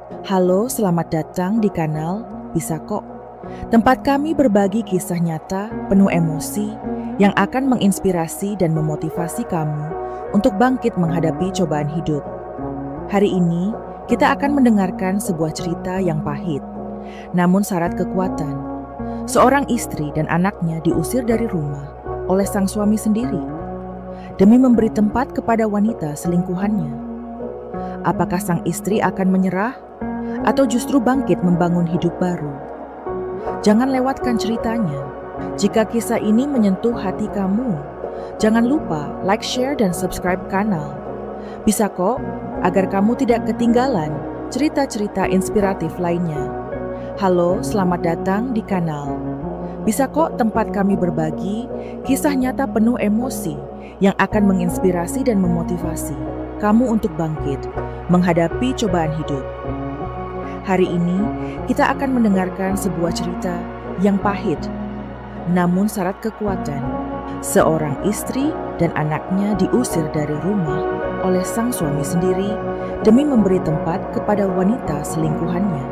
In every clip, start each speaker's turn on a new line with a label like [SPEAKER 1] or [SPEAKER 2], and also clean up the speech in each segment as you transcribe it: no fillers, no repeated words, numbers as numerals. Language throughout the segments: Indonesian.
[SPEAKER 1] Halo, selamat datang di kanal Bisa Kok. Tempat kami berbagi kisah nyata penuh emosi yang akan menginspirasi dan memotivasi kamu untuk bangkit menghadapi cobaan hidup. Hari ini, kita akan mendengarkan sebuah cerita yang pahit, namun syarat kekuatan. Seorang istri dan anaknya diusir dari rumah oleh sang suami sendiri demi memberi tempat kepada wanita selingkuhannya. Apakah sang istri akan menyerah atau justru bangkit membangun hidup baru? Jangan lewatkan ceritanya. Jika kisah ini menyentuh hati kamu, jangan lupa like, share, dan subscribe kanal Bisa Kok agar kamu tidak ketinggalan cerita-cerita inspiratif lainnya. Halo, selamat datang di kanal Bisa Kok, tempat kami berbagi kisah nyata penuh emosi yang akan menginspirasi dan memotivasi kamu untuk bangkit menghadapi cobaan hidup. Hari ini kita akan mendengarkan sebuah cerita yang pahit, namun syarat kekuatan. Seorang istri dan anaknya diusir dari rumah oleh sang suami sendiri demi memberi tempat kepada wanita selingkuhannya.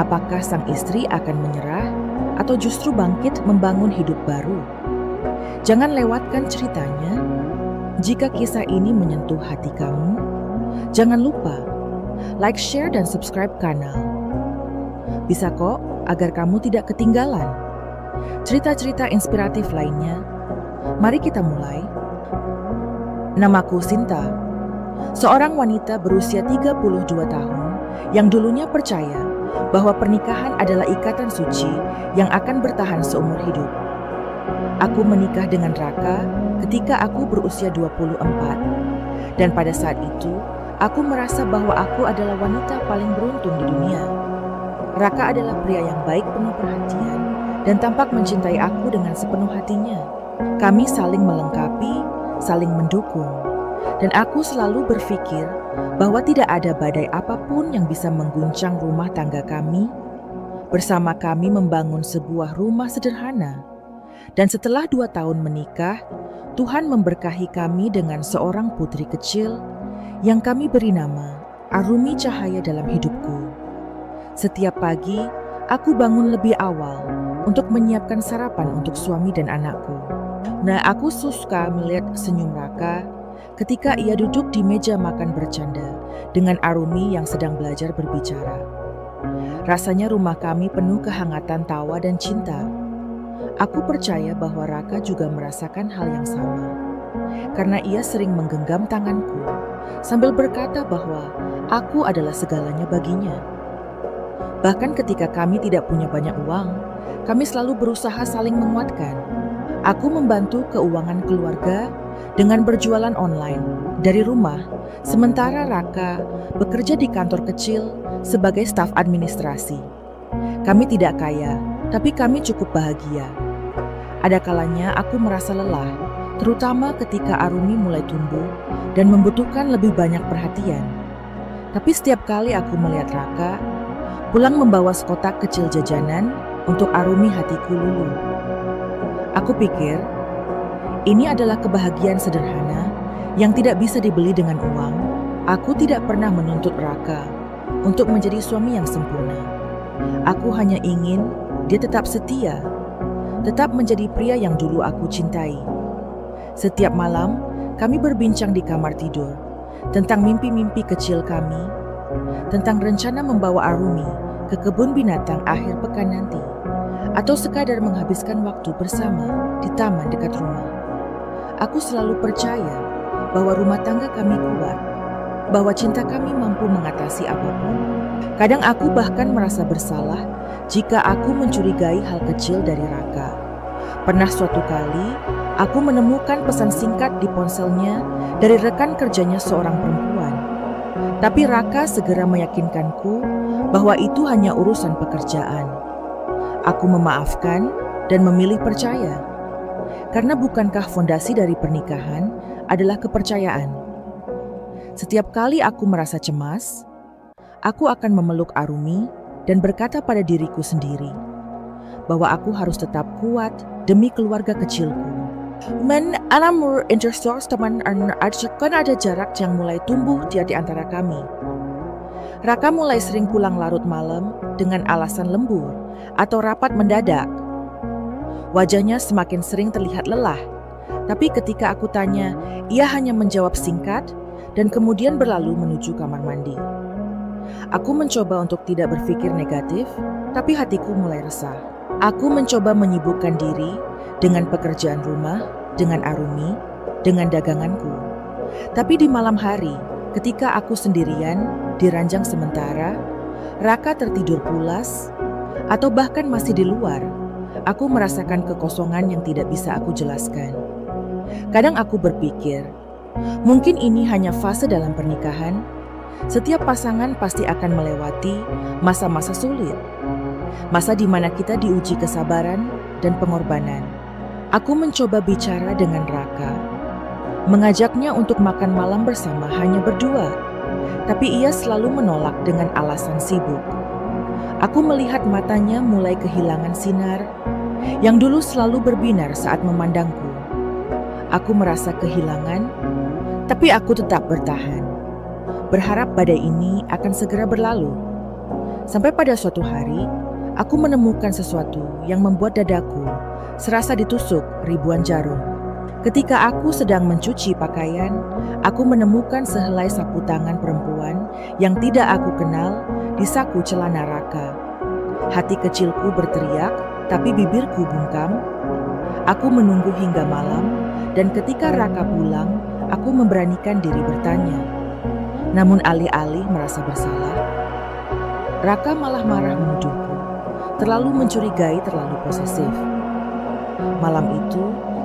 [SPEAKER 1] Apakah sang istri akan menyerah atau justru bangkit membangun hidup baru? Jangan lewatkan ceritanya. Jika kisah ini menyentuh hati kamu, jangan lupa like, share, dan subscribe kanal Bisa Kok agar kamu tidak ketinggalan cerita-cerita inspiratif lainnya. Mari kita mulai. Namaku Sinta, seorang wanita berusia 32 tahun yang dulunya percaya bahwa pernikahan adalah ikatan suci yang akan bertahan seumur hidup. Aku menikah dengan Raka ketika aku berusia 24, dan pada saat itu aku merasa bahwa aku adalah wanita paling beruntung di dunia. Raka adalah pria yang baik, penuh perhatian, dan tampak mencintai aku dengan sepenuh hatinya. Kami saling melengkapi, saling mendukung, dan aku selalu berpikir bahwa tidak ada badai apapun yang bisa mengguncang rumah tangga kami. Bersama kami membangun sebuah rumah sederhana, dan setelah 2 tahun menikah, Tuhan memberkahi kami dengan seorang putri kecil yang kami beri nama Arumi Cahaya dalam hidupku. Setiap pagi, aku bangun lebih awal untuk menyiapkan sarapan untuk suami dan anakku. Nah, aku suka melihat senyum Raka ketika ia duduk di meja makan bercanda dengan Arumi yang sedang belajar berbicara. Rasanya rumah kami penuh kehangatan tawa dan cinta. Aku percaya bahwa Raka juga merasakan hal yang sama, karena ia sering menggenggam tanganku sambil berkata bahwa aku adalah segalanya baginya. Bahkan ketika kami tidak punya banyak uang, kami selalu berusaha saling menguatkan. Aku membantu keuangan keluarga dengan berjualan online dari rumah, sementara Raka bekerja di kantor kecil sebagai staf administrasi. Kami tidak kaya, tapi kami cukup bahagia. Ada kalanya aku merasa lelah, terutama ketika Arumi mulai tumbuh dan membutuhkan lebih banyak perhatian. Tapi setiap kali aku melihat Raka pulang membawa sekotak kecil jajanan untuk Arumi, hatiku luluh. Aku pikir ini adalah kebahagiaan sederhana yang tidak bisa dibeli dengan uang. Aku tidak pernah menuntut Raka untuk menjadi suami yang sempurna. Aku hanya ingin dia tetap setia, tetap menjadi pria yang dulu aku cintai. Setiap malam, kami berbincang di kamar tidur tentang mimpi-mimpi kecil kami, tentang rencana membawa Arumi ke kebun binatang akhir pekan nanti, atau sekadar menghabiskan waktu bersama di taman dekat rumah. Aku selalu percaya bahwa rumah tangga kami kuat, bahwa cinta kami mampu mengatasi apapun. Kadang aku bahkan merasa bersalah jika aku mencurigai hal kecil dari Raka. Pernah suatu kali, aku menemukan pesan singkat di ponselnya dari rekan kerjanya seorang perempuan. Tapi Raka segera meyakinkanku bahwa itu hanya urusan pekerjaan. Aku memaafkan dan memilih percaya. Karena bukankah fondasi dari pernikahan adalah kepercayaan? Setiap kali aku merasa cemas, aku akan memeluk Arumi dan berkata pada diriku sendiri bahwa aku harus tetap kuat demi keluarga kecilku. Alam intersors teman kan ada jarak yang mulai tumbuh di antara kami. Raka mulai sering pulang larut malam dengan alasan lembur atau rapat mendadak. Wajahnya semakin sering terlihat lelah, tapi ketika aku tanya, ia hanya menjawab singkat dan kemudian berlalu menuju kamar mandi. Aku mencoba untuk tidak berpikir negatif, tapi hatiku mulai resah. Aku mencoba menyibukkan diri dengan pekerjaan rumah, dengan Arumi, dengan daganganku. Tapi di malam hari, ketika aku sendirian di ranjang sementara, Raka tertidur pulas, atau bahkan masih di luar, aku merasakan kekosongan yang tidak bisa aku jelaskan. Kadang aku berpikir, mungkin ini hanya fase dalam pernikahan. Setiap pasangan pasti akan melewati masa-masa sulit, masa di mana kita diuji kesabaran dan pengorbanan. Aku mencoba bicara dengan Raka, mengajaknya untuk makan malam bersama hanya berdua, tapi ia selalu menolak dengan alasan sibuk. Aku melihat matanya mulai kehilangan sinar yang dulu selalu berbinar saat memandangku. Aku merasa kehilangan, tapi aku tetap bertahan, berharap badai ini akan segera berlalu. Sampai pada suatu hari, aku menemukan sesuatu yang membuat dadaku serasa ditusuk ribuan jarum. Ketika aku sedang mencuci pakaian, aku menemukan sehelai sapu tangan perempuan yang tidak aku kenal di saku celana Raka. Hati kecilku berteriak, tapi bibirku bungkam. Aku menunggu hingga malam, dan ketika Raka pulang, aku memberanikan diri bertanya. Namun alih-alih merasa bersalah, Raka malah marah menuduhku, terlalu mencurigai, terlalu posesif. Malam itu,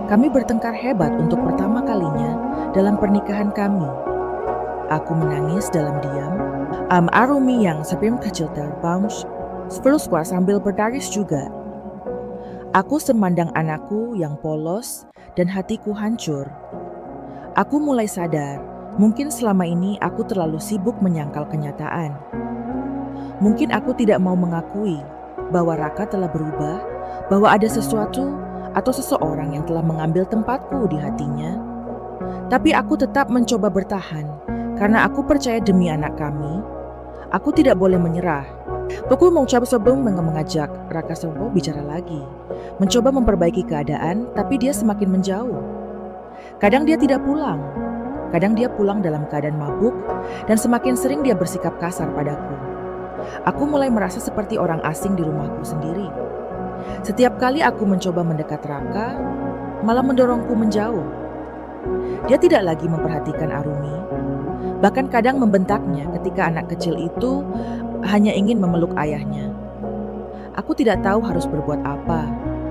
[SPEAKER 1] kami bertengkar hebat untuk pertama kalinya dalam pernikahan kami. Aku menangis dalam diam. Arumi yang sebelum kecil terbounce, Spruskwa sambil bertaris juga. Aku semandang anakku yang polos dan hatiku hancur. Aku mulai sadar, mungkin selama ini aku terlalu sibuk menyangkal kenyataan. Mungkin aku tidak mau mengakui bahwa Raka telah berubah, bahwa ada sesuatu atau seseorang yang telah mengambil tempatku di hatinya. Tapi aku tetap mencoba bertahan, karena aku percaya demi anak kami, aku tidak boleh menyerah. Aku mengucap sebelum mengajak Raka Sobo bicara lagi, mencoba memperbaiki keadaan, tapi dia semakin menjauh. Kadang dia tidak pulang, kadang dia pulang dalam keadaan mabuk, dan semakin sering dia bersikap kasar padaku. Aku mulai merasa seperti orang asing di rumahku sendiri. Setiap kali aku mencoba mendekat Raka, malah mendorongku menjauh. Dia tidak lagi memperhatikan Arumi, bahkan kadang membentaknya ketika anak kecil itu hanya ingin memeluk ayahnya. Aku tidak tahu harus berbuat apa.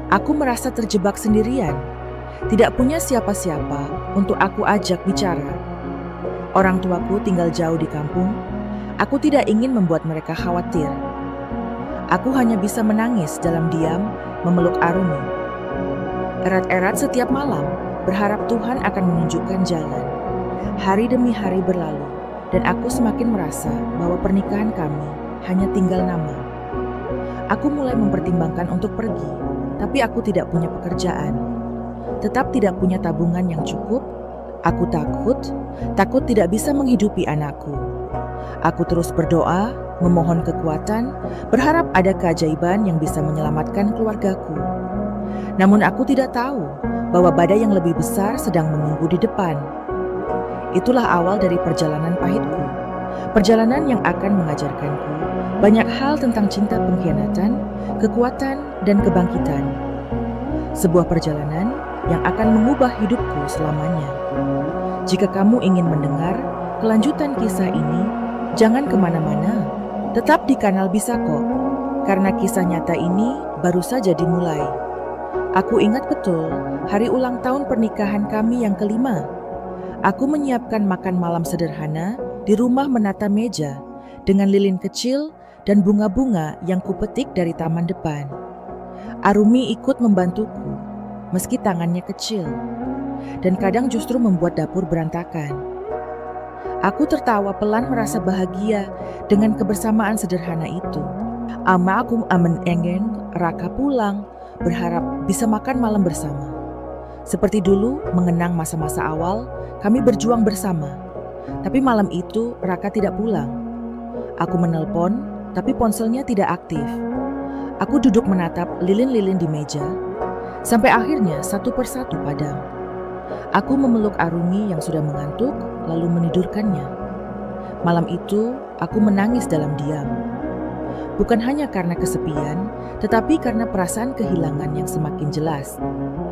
[SPEAKER 1] Aku merasa terjebak sendirian, tidak punya siapa-siapa untuk aku ajak bicara. Orang tuaku tinggal jauh di kampung. Aku tidak ingin membuat mereka khawatir. Aku hanya bisa menangis dalam diam, memeluk Arumi. Erat-erat setiap malam, berharap Tuhan akan menunjukkan jalan. Hari demi hari berlalu, dan aku semakin merasa bahwa pernikahan kami hanya tinggal nama. Aku mulai mempertimbangkan untuk pergi, tapi aku tidak punya pekerjaan. Tetap tidak punya tabungan yang cukup. Aku takut tidak bisa menghidupi anakku. Aku terus berdoa, memohon kekuatan, berharap ada keajaiban yang bisa menyelamatkan keluargaku. Namun aku tidak tahu bahwa badai yang lebih besar sedang menunggu di depan. Itulah awal dari perjalanan pahitku, perjalanan yang akan mengajarkanku banyak hal tentang cinta pengkhianatan, kekuatan, dan kebangkitan. Sebuah perjalanan yang akan mengubah hidupku selamanya. Jika kamu ingin mendengar kelanjutan kisah ini, jangan kemana-mana, tetap di kanal Bisa Kok, karena kisah nyata ini baru saja dimulai. Aku ingat betul hari ulang tahun pernikahan kami yang kelima. Aku menyiapkan makan malam sederhana di rumah menata meja dengan lilin kecil dan bunga-bunga yang kupetik dari taman depan. Arumi ikut membantuku, meski tangannya kecil, dan kadang justru membuat dapur berantakan. Aku tertawa pelan merasa bahagia dengan kebersamaan sederhana itu. Aku engen Raka pulang, berharap bisa makan malam bersama. Seperti dulu mengenang masa-masa awal, kami berjuang bersama. Tapi malam itu Raka tidak pulang. Aku menelpon, tapi ponselnya tidak aktif. Aku duduk menatap lilin-lilin di meja, sampai akhirnya satu persatu padam. Aku memeluk Arumi yang sudah mengantuk, lalu menidurkannya. Malam itu, aku menangis dalam diam. Bukan hanya karena kesepian, tetapi karena perasaan kehilangan yang semakin jelas.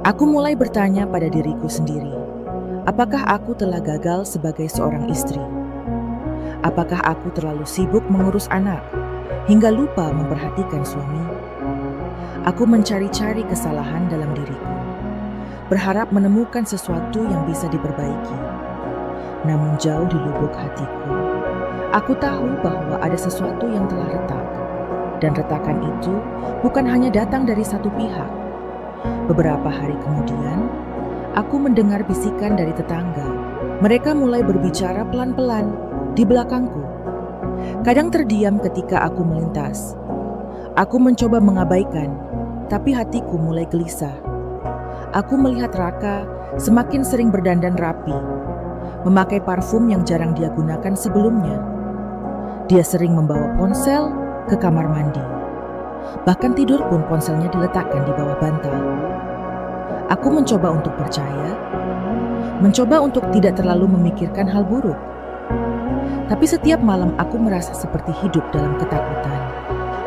[SPEAKER 1] Aku mulai bertanya pada diriku sendiri, apakah aku telah gagal sebagai seorang istri? Apakah aku terlalu sibuk mengurus anak, hingga lupa memperhatikan suami? Aku mencari-cari kesalahan dalam diriku, berharap menemukan sesuatu yang bisa diperbaiki. Namun jauh di lubuk hatiku, aku tahu bahwa ada sesuatu yang telah retak. Dan retakan itu bukan hanya datang dari satu pihak. Beberapa hari kemudian, aku mendengar bisikan dari tetangga. Mereka mulai berbicara pelan-pelan di belakangku. Kadang terdiam ketika aku melintas. Aku mencoba mengabaikan, tapi hatiku mulai gelisah. Aku melihat Raka semakin sering berdandan rapi, memakai parfum yang jarang dia gunakan sebelumnya. Dia sering membawa ponsel ke kamar mandi. Bahkan tidur pun ponselnya diletakkan di bawah bantal. Aku mencoba untuk percaya, mencoba untuk tidak terlalu memikirkan hal buruk. Tapi setiap malam aku merasa seperti hidup dalam ketakutan.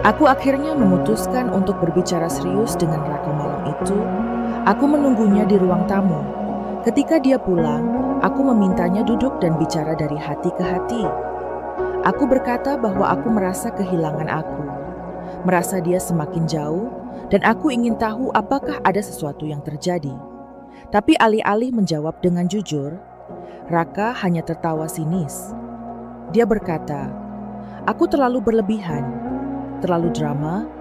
[SPEAKER 1] Aku akhirnya memutuskan untuk berbicara serius dengan Raka malam itu. Aku menunggunya di ruang tamu. Ketika dia pulang, aku memintanya duduk dan bicara dari hati ke hati. Aku berkata bahwa aku merasa kehilangan aku, merasa dia semakin jauh, dan aku ingin tahu apakah ada sesuatu yang terjadi. Tapi alih-alih menjawab dengan jujur, Raka hanya tertawa sinis. Dia berkata, aku terlalu berlebihan, terlalu drama,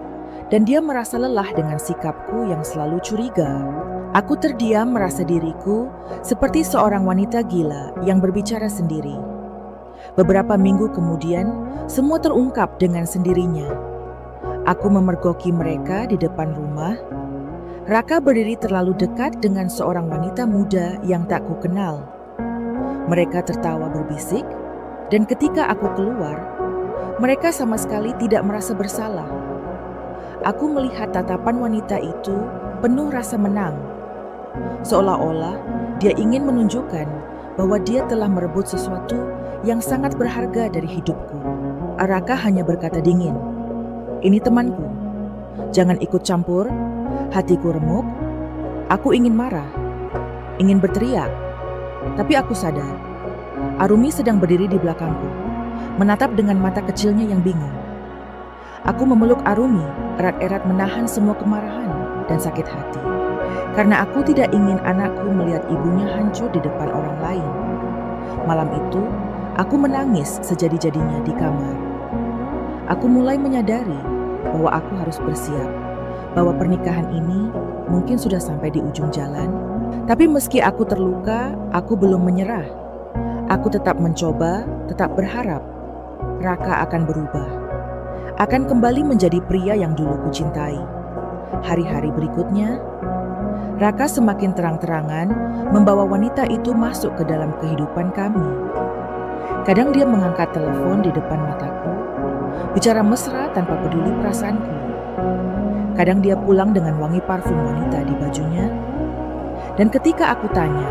[SPEAKER 1] dan dia merasa lelah dengan sikapku yang selalu curiga. Aku terdiam merasa diriku seperti seorang wanita gila yang berbicara sendiri. Beberapa minggu kemudian, semua terungkap dengan sendirinya. Aku memergoki mereka di depan rumah. Raka berdiri terlalu dekat dengan seorang wanita muda yang tak kukenal. Mereka tertawa berbisik, dan ketika aku keluar, mereka sama sekali tidak merasa bersalah. Aku melihat tatapan wanita itu penuh rasa menang. Seolah-olah dia ingin menunjukkan bahwa dia telah merebut sesuatu yang sangat berharga dari hidupku. Raka hanya berkata dingin, "Ini temanku, jangan ikut campur." Hatiku remuk, aku ingin marah, ingin berteriak, tapi aku sadar Arumi sedang berdiri di belakangku, menatap dengan mata kecilnya yang bingung. Aku memeluk Arumi, erat-erat menahan semua kemarahan dan sakit hati, karena aku tidak ingin anakku melihat ibunya hancur di depan orang lain. Malam itu, aku menangis sejadi-jadinya di kamar. Aku mulai menyadari bahwa aku harus bersiap, bahwa pernikahan ini mungkin sudah sampai di ujung jalan. Tapi meski aku terluka, aku belum menyerah. Aku tetap mencoba, tetap berharap Raka akan berubah, akan kembali menjadi pria yang dulu kucintai. Hari-hari berikutnya, Raka semakin terang-terangan membawa wanita itu masuk ke dalam kehidupan kami. Kadang dia mengangkat telepon di depan mataku, bicara mesra tanpa peduli perasaanku. Kadang dia pulang dengan wangi parfum wanita di bajunya. Dan ketika aku tanya,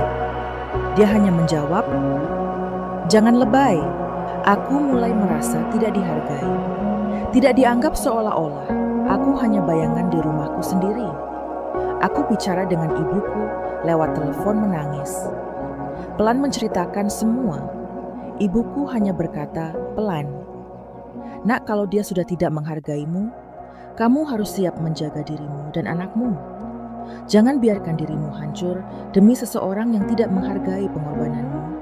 [SPEAKER 1] dia hanya menjawab, "Jangan lebay." Aku mulai merasa tidak dihargai, tidak dianggap, seolah-olah aku hanya bayangan di rumahku sendiri. Aku bicara dengan ibuku lewat telepon menangis. Pelan menceritakan semua. Ibuku hanya berkata pelan, "Nak, kalau dia sudah tidak menghargaimu, kamu harus siap menjaga dirimu dan anakmu. Jangan biarkan dirimu hancur demi seseorang yang tidak menghargai pengorbananmu."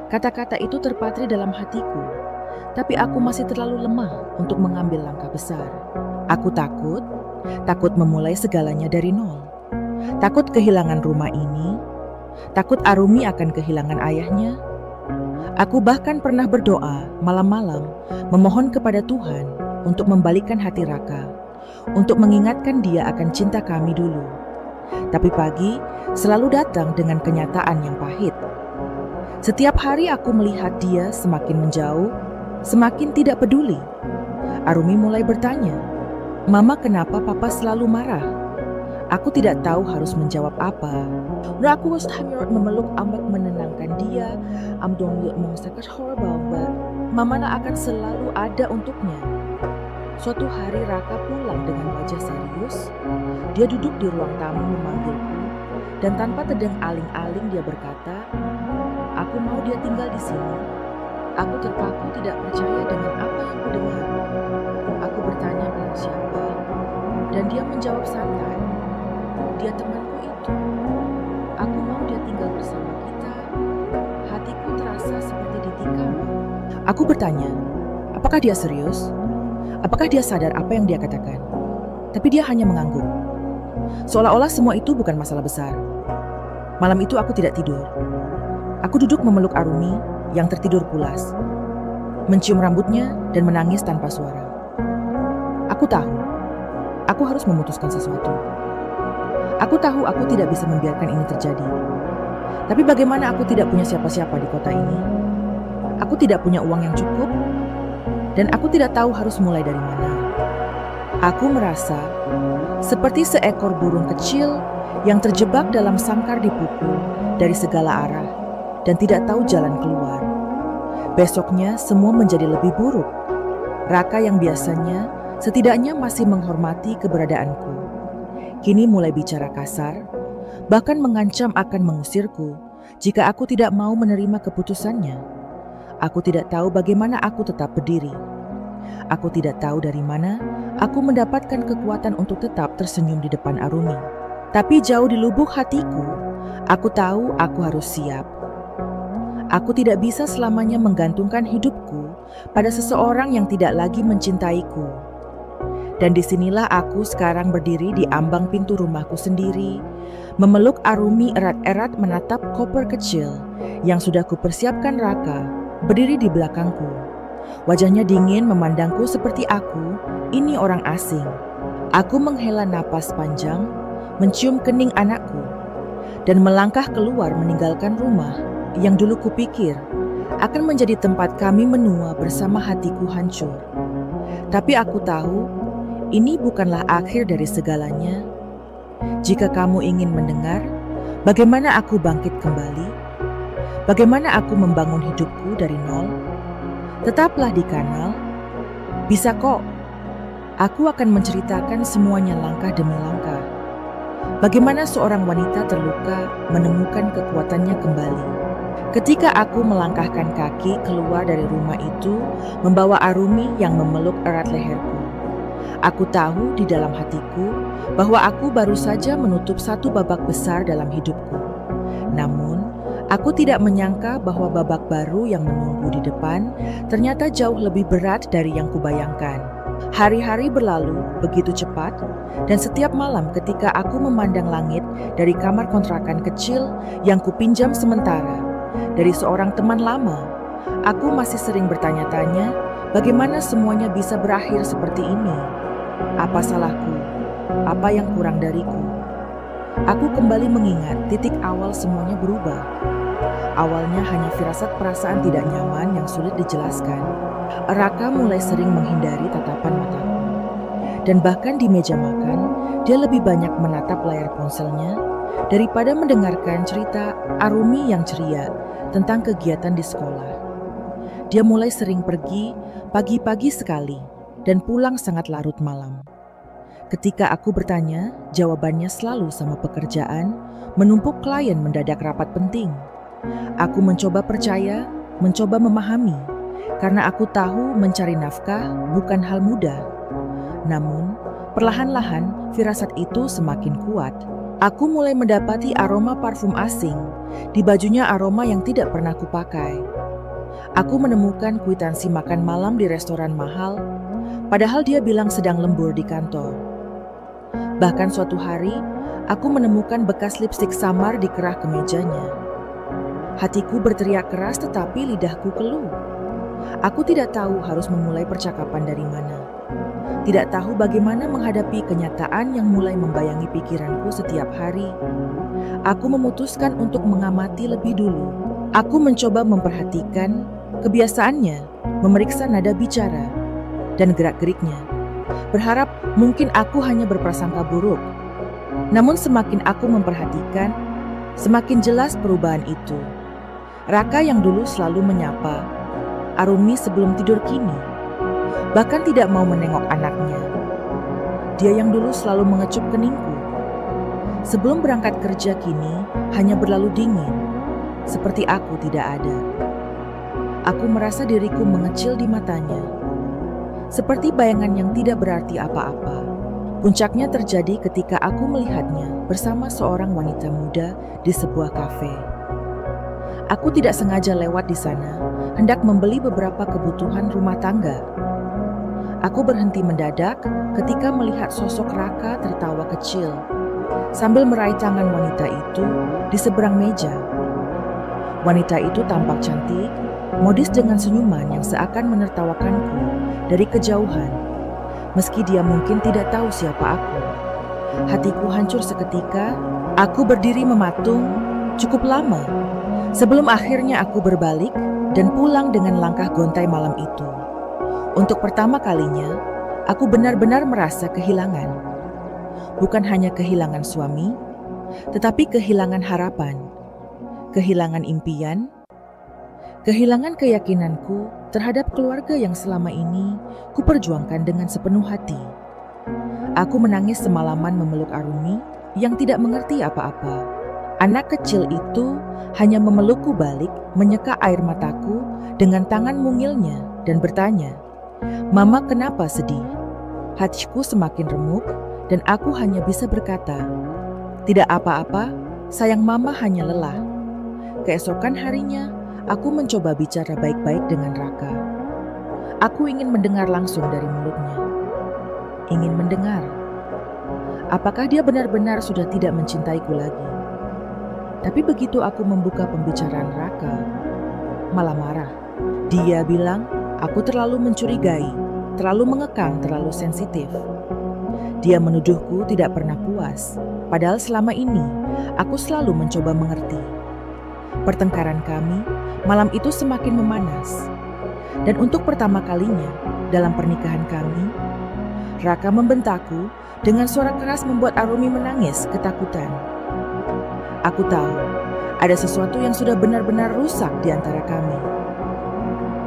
[SPEAKER 1] Kata-kata itu terpatri dalam hatiku, tapi aku masih terlalu lemah untuk mengambil langkah besar. Aku takut memulai segalanya dari nol. Takut kehilangan rumah ini, takut Arumi akan kehilangan ayahnya. Aku bahkan pernah berdoa malam-malam memohon kepada Tuhan untuk membalikkan hati Raka, untuk mengingatkan dia akan cinta kami dulu. Tapi pagi selalu datang dengan kenyataan yang pahit. Setiap hari aku melihat dia semakin menjauh, semakin tidak peduli. Arumi mulai bertanya, "Mama, kenapa Papa selalu marah?" Aku tidak tahu harus menjawab apa. Aku was memeluk Ambak menenangkan dia. Amdong mengusahakan horrible, but Mamana akan selalu ada untuknya. Suatu hari Raka pulang dengan wajah serius. Dia duduk di ruang tamu memanggilku, dan tanpa tedeng aling-aling dia berkata, "Aku mau dia tinggal di sini." Aku terpaku tidak percaya dengan apa yang kudengar. Aku bertanya dengan siapa, dan dia menjawab santai, "Dia temanku itu. Aku mau dia tinggal bersama kita." Hatiku terasa seperti ditikam. Aku bertanya, apakah dia serius? Apakah dia sadar apa yang dia katakan? Tapi dia hanya mengangguk. Seolah-olah semua itu bukan masalah besar. Malam itu aku tidak tidur. Aku duduk memeluk Arumi yang tertidur pulas, mencium rambutnya dan menangis tanpa suara. Aku tahu, aku harus memutuskan sesuatu. Aku tahu aku tidak bisa membiarkan ini terjadi. Tapi bagaimana aku tidak punya siapa-siapa di kota ini? Aku tidak punya uang yang cukup, dan aku tidak tahu harus mulai dari mana. Aku merasa seperti seekor burung kecil yang terjebak dalam sangkar dipukul dari segala arah dan tidak tahu jalan keluar. Besoknya semua menjadi lebih buruk. Raka yang biasanya setidaknya masih menghormati keberadaanku, kini mulai bicara kasar, bahkan mengancam akan mengusirku jika aku tidak mau menerima keputusannya. Aku tidak tahu bagaimana aku tetap berdiri. Aku tidak tahu dari mana aku mendapatkan kekuatan untuk tetap tersenyum di depan Arumi. Tapi jauh di lubuk hatiku, aku tahu aku harus siap. Aku tidak bisa selamanya menggantungkan hidupku pada seseorang yang tidak lagi mencintaiku. Dan disinilah aku sekarang berdiri di ambang pintu rumahku sendiri, memeluk Arumi erat-erat menatap koper kecil yang sudah kupersiapkan Raka, berdiri di belakangku. Wajahnya dingin memandangku seperti aku, ini orang asing. Aku menghela napas panjang, mencium kening anakku, dan melangkah keluar meninggalkan rumah yang dulu kupikir akan menjadi tempat kami menua bersama hatiku hancur. Tapi aku tahu, ini bukanlah akhir dari segalanya. Jika kamu ingin mendengar bagaimana aku bangkit kembali, bagaimana aku membangun hidupku dari nol, tetaplah di kanal. Bisa kok. Aku akan menceritakan semuanya langkah demi langkah. Bagaimana seorang wanita terluka menemukan kekuatannya kembali. Ketika aku melangkahkan kaki keluar dari rumah itu, membawa Arumi yang memeluk erat leherku. Aku tahu di dalam hatiku bahwa aku baru saja menutup satu babak besar dalam hidupku. Namun, aku tidak menyangka bahwa babak baru yang menunggu di depan ternyata jauh lebih berat dari yang kubayangkan. Hari-hari berlalu begitu cepat, dan setiap malam ketika aku memandang langit dari kamar kontrakan kecil yang kupinjam sementara dari seorang teman lama, aku masih sering bertanya-tanya bagaimana semuanya bisa berakhir seperti ini. Apa salahku? Apa yang kurang dariku? Aku kembali mengingat titik awal semuanya berubah. Awalnya hanya firasat perasaan tidak nyaman yang sulit dijelaskan. Raka mulai sering menghindari tatapan mataku. Dan bahkan di meja makan, dia lebih banyak menatap layar ponselnya daripada mendengarkan cerita Arumi yang ceria tentang kegiatan di sekolah. Dia mulai sering pergi pagi-pagi sekali dan pulang sangat larut malam. Ketika aku bertanya, jawabannya selalu sama pekerjaan, menumpuk klien mendadak rapat penting. Aku mencoba percaya, mencoba memahami, karena aku tahu mencari nafkah bukan hal mudah. Namun, perlahan-lahan firasat itu semakin kuat. Aku mulai mendapati aroma parfum asing, di bajunya aroma yang tidak pernah kupakai. Aku menemukan kwitansi makan malam di restoran mahal, padahal dia bilang sedang lembur di kantor. Bahkan suatu hari, aku menemukan bekas lipstik samar di kerah kemejanya. Hatiku berteriak keras tetapi lidahku keluh. Aku tidak tahu harus memulai percakapan dari mana. Tidak tahu bagaimana menghadapi kenyataan yang mulai membayangi pikiranku setiap hari. Aku memutuskan untuk mengamati lebih dulu. Aku mencoba memperhatikan kebiasaannya, memeriksa nada bicara dan gerak-geriknya, berharap mungkin aku hanya berprasangka buruk. Namun semakin aku memperhatikan, semakin jelas perubahan itu. Raka yang dulu selalu menyapa Arumi sebelum tidur kini bahkan tidak mau menengok anaknya. Dia yang dulu selalu mengecup keningku sebelum berangkat kerja kini hanya berlalu dingin, seperti aku tidak ada. Aku merasa diriku mengecil di matanya, seperti bayangan yang tidak berarti apa-apa. Puncaknya terjadi ketika aku melihatnya bersama seorang wanita muda di sebuah kafe. Aku tidak sengaja lewat di sana, hendak membeli beberapa kebutuhan rumah tangga. Aku berhenti mendadak ketika melihat sosok Raka tertawa kecil sambil meraih tangan wanita itu di seberang meja. Wanita itu tampak cantik, modis dengan senyuman yang seakan menertawakanku dari kejauhan. Meski dia mungkin tidak tahu siapa aku. Hatiku hancur seketika. Aku berdiri mematung cukup lama sebelum akhirnya aku berbalik dan pulang dengan langkah gontai malam itu. Untuk pertama kalinya, aku benar-benar merasa kehilangan. Bukan hanya kehilangan suami, tetapi kehilangan harapan, kehilangan impian, kehilangan keyakinanku terhadap keluarga yang selama ini kuperjuangkan dengan sepenuh hati. Aku menangis semalaman memeluk Arumi yang tidak mengerti apa-apa. Anak kecil itu hanya memelukku balik, menyeka air mataku dengan tangan mungilnya dan bertanya, "Mama, kenapa sedih?" Hatiku semakin remuk dan aku hanya bisa berkata, "Tidak apa-apa, sayang Mama hanya lelah." Keesokan harinya, aku mencoba bicara baik-baik dengan Raka. Aku ingin mendengar langsung dari mulutnya. Ingin mendengar. Apakah dia benar-benar sudah tidak mencintaiku lagi? Tapi begitu aku membuka pembicaraan Raka, malah marah. Dia bilang, aku terlalu mencurigai, terlalu mengekang, terlalu sensitif. Dia menuduhku tidak pernah puas, padahal selama ini aku selalu mencoba mengerti. Pertengkaran kami malam itu semakin memanas. Dan untuk pertama kalinya dalam pernikahan kami, Raka membentakku dengan suara keras membuat Arumi menangis ketakutan. Aku tahu ada sesuatu yang sudah benar-benar rusak di antara kami.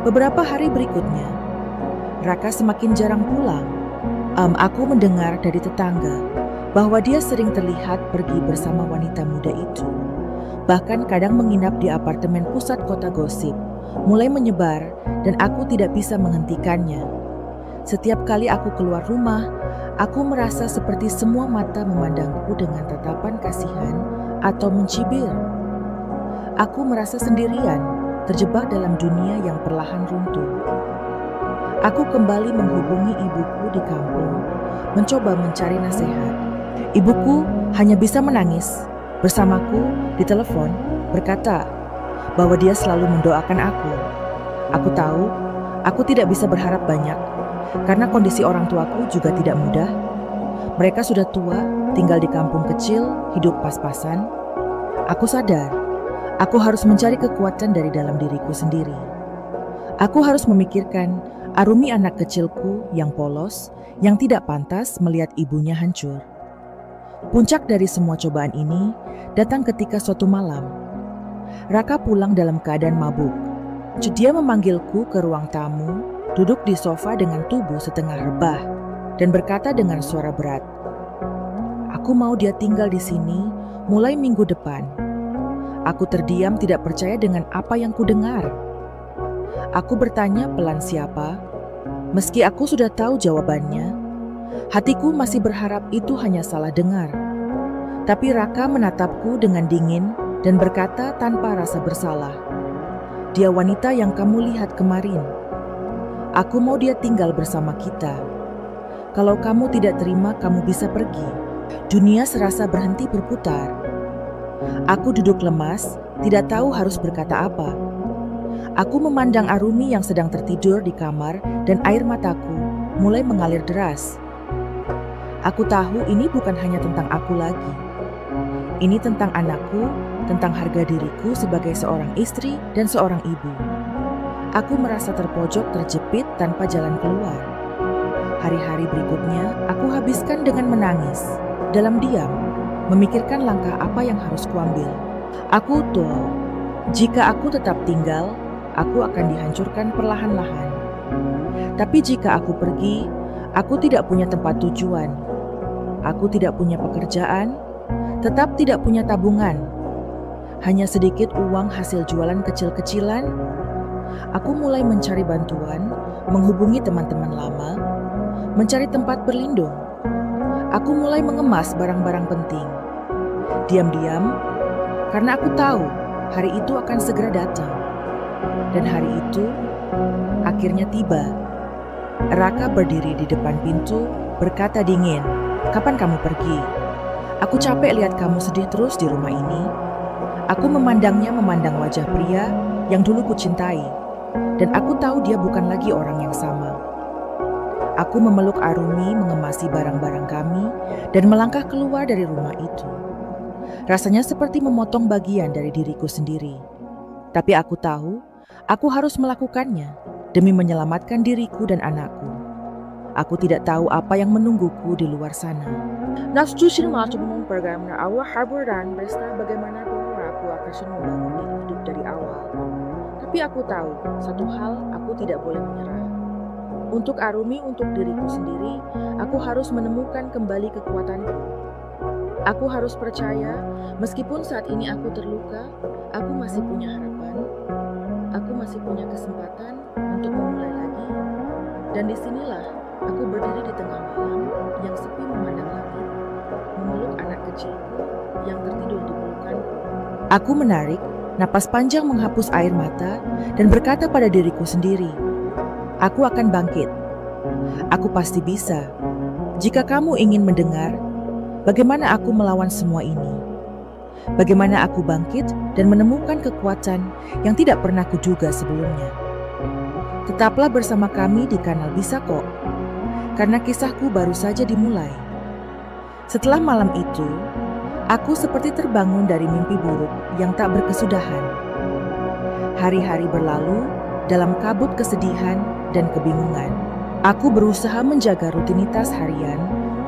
[SPEAKER 1] Beberapa hari berikutnya, Raka semakin jarang pulang. Aku mendengar dari tetangga bahwa dia sering terlihat pergi bersama wanita muda itu. Bahkan kadang menginap di apartemen pusat kota gosip, mulai menyebar dan aku tidak bisa menghentikannya. Setiap kali aku keluar rumah, aku merasa seperti semua mata memandangku dengan tatapan kasihan atau mencibir. Aku merasa sendirian, terjebak dalam dunia yang perlahan runtuh. Aku kembali menghubungi ibuku di kampung, mencoba mencari nasihat. Ibuku hanya bisa menangis bersamaku di telepon, berkata bahwa dia selalu mendoakan aku. Aku tahu, aku tidak bisa berharap banyak, karena kondisi orang tuaku juga tidak mudah. Mereka sudah tua, tinggal di kampung kecil, hidup pas-pasan. Aku sadar, aku harus mencari kekuatan dari dalam diriku sendiri. Aku harus memikirkan Arumi anak kecilku yang polos, yang tidak pantas melihat ibunya hancur. Puncak dari semua cobaan ini datang ketika suatu malam. Raka pulang dalam keadaan mabuk. Dia memanggilku ke ruang tamu, duduk di sofa dengan tubuh setengah rebah, dan berkata dengan suara berat, "Aku mau dia tinggal di sini mulai minggu depan." Aku terdiam tidak percaya dengan apa yang kudengar. Aku bertanya pelan siapa, meski aku sudah tahu jawabannya. Hatiku masih berharap itu hanya salah dengar. Tapi Raka menatapku dengan dingin dan berkata tanpa rasa bersalah, "Dia wanita yang kamu lihat kemarin. Aku mau dia tinggal bersama kita. Kalau kamu tidak terima, kamu bisa pergi." Dunia serasa berhenti berputar. Aku duduk lemas, tidak tahu harus berkata apa. Aku memandang Arumi yang sedang tertidur di kamar dan air mataku mulai mengalir deras. Aku tahu ini bukan hanya tentang aku lagi. Ini tentang anakku, tentang harga diriku sebagai seorang istri dan seorang ibu. Aku merasa terpojok, terjepit tanpa jalan keluar. Hari-hari berikutnya aku habiskan dengan menangis, dalam diam, memikirkan langkah apa yang harus kuambil. Aku tahu, jika aku tetap tinggal, aku akan dihancurkan perlahan-lahan. Tapi jika aku pergi, aku tidak punya tempat tujuan. Aku tidak punya pekerjaan, tetap tidak punya tabungan. Hanya sedikit uang hasil jualan kecil-kecilan. Aku mulai mencari bantuan, menghubungi teman-teman lama, mencari tempat berlindung. Aku mulai mengemas barang-barang penting. Diam-diam, karena aku tahu hari itu akan segera datang. Dan hari itu akhirnya tiba. Raka berdiri di depan pintu, berkata dingin, "Kapan kamu pergi? Aku capek lihat kamu sedih terus di rumah ini." Aku memandang wajah pria yang dulu kucintai, dan aku tahu dia bukan lagi orang yang sama. Aku memeluk Arumi, mengemasi barang-barang kami, dan melangkah keluar dari rumah itu. Rasanya seperti memotong bagian dari diriku sendiri. Tapi aku tahu, aku harus melakukannya demi menyelamatkan diriku dan anakku. Aku tidak tahu apa yang menungguku di luar sana. Nastusin masuk program na awal haburan berista bagaimanapun aku akan membangun hidup dari awal. Tapi aku tahu, satu hal aku tidak boleh menyerah. Untuk Arumi, untuk diriku sendiri, aku harus menemukan kembali kekuatanku. Aku harus percaya, meskipun saat ini aku terluka, aku masih punya harapan. Aku masih punya kesempatan untuk memulai lagi. Dan disinilah aku berdiri di tengah malam yang sepi, memandang langit, memeluk anak kecilku yang tertidur di pelukanku. Aku menarik napas panjang, menghapus air mata, dan berkata pada diriku sendiri, aku akan bangkit. Aku pasti bisa. Jika kamu ingin mendengar bagaimana aku melawan semua ini, bagaimana aku bangkit dan menemukan kekuatan yang tidak pernah kuduga sebelumnya. Tetaplah bersama kami di kanal Bisa Kok, karena kisahku baru saja dimulai. Setelah malam itu, aku seperti terbangun dari mimpi buruk yang tak berkesudahan. Hari-hari berlalu dalam kabut kesedihan dan kebingungan. Aku berusaha menjaga rutinitas harian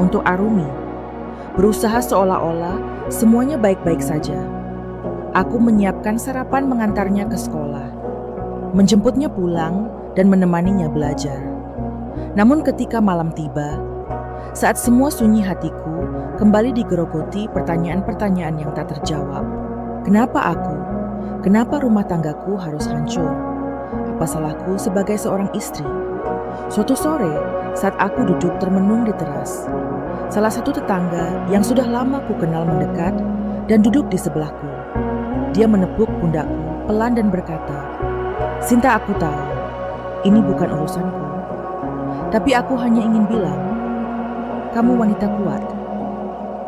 [SPEAKER 1] untuk Arumi. Berusaha seolah-olah semuanya baik-baik saja. Aku menyiapkan sarapan, mengantarnya ke sekolah, menjemputnya pulang, dan menemaninya belajar. Namun ketika malam tiba, saat semua sunyi, hatiku kembali digerogoti pertanyaan-pertanyaan yang tak terjawab. Kenapa aku? Kenapa rumah tanggaku harus hancur? Apa salahku sebagai seorang istri? Suatu sore, saat aku duduk termenung di teras, salah satu tetangga yang sudah lama ku kenal mendekat dan duduk di sebelahku. Dia menepuk pundakku pelan dan berkata, "Sinta, aku tahu, ini bukan urusanku. Tapi aku hanya ingin bilang, kamu wanita kuat.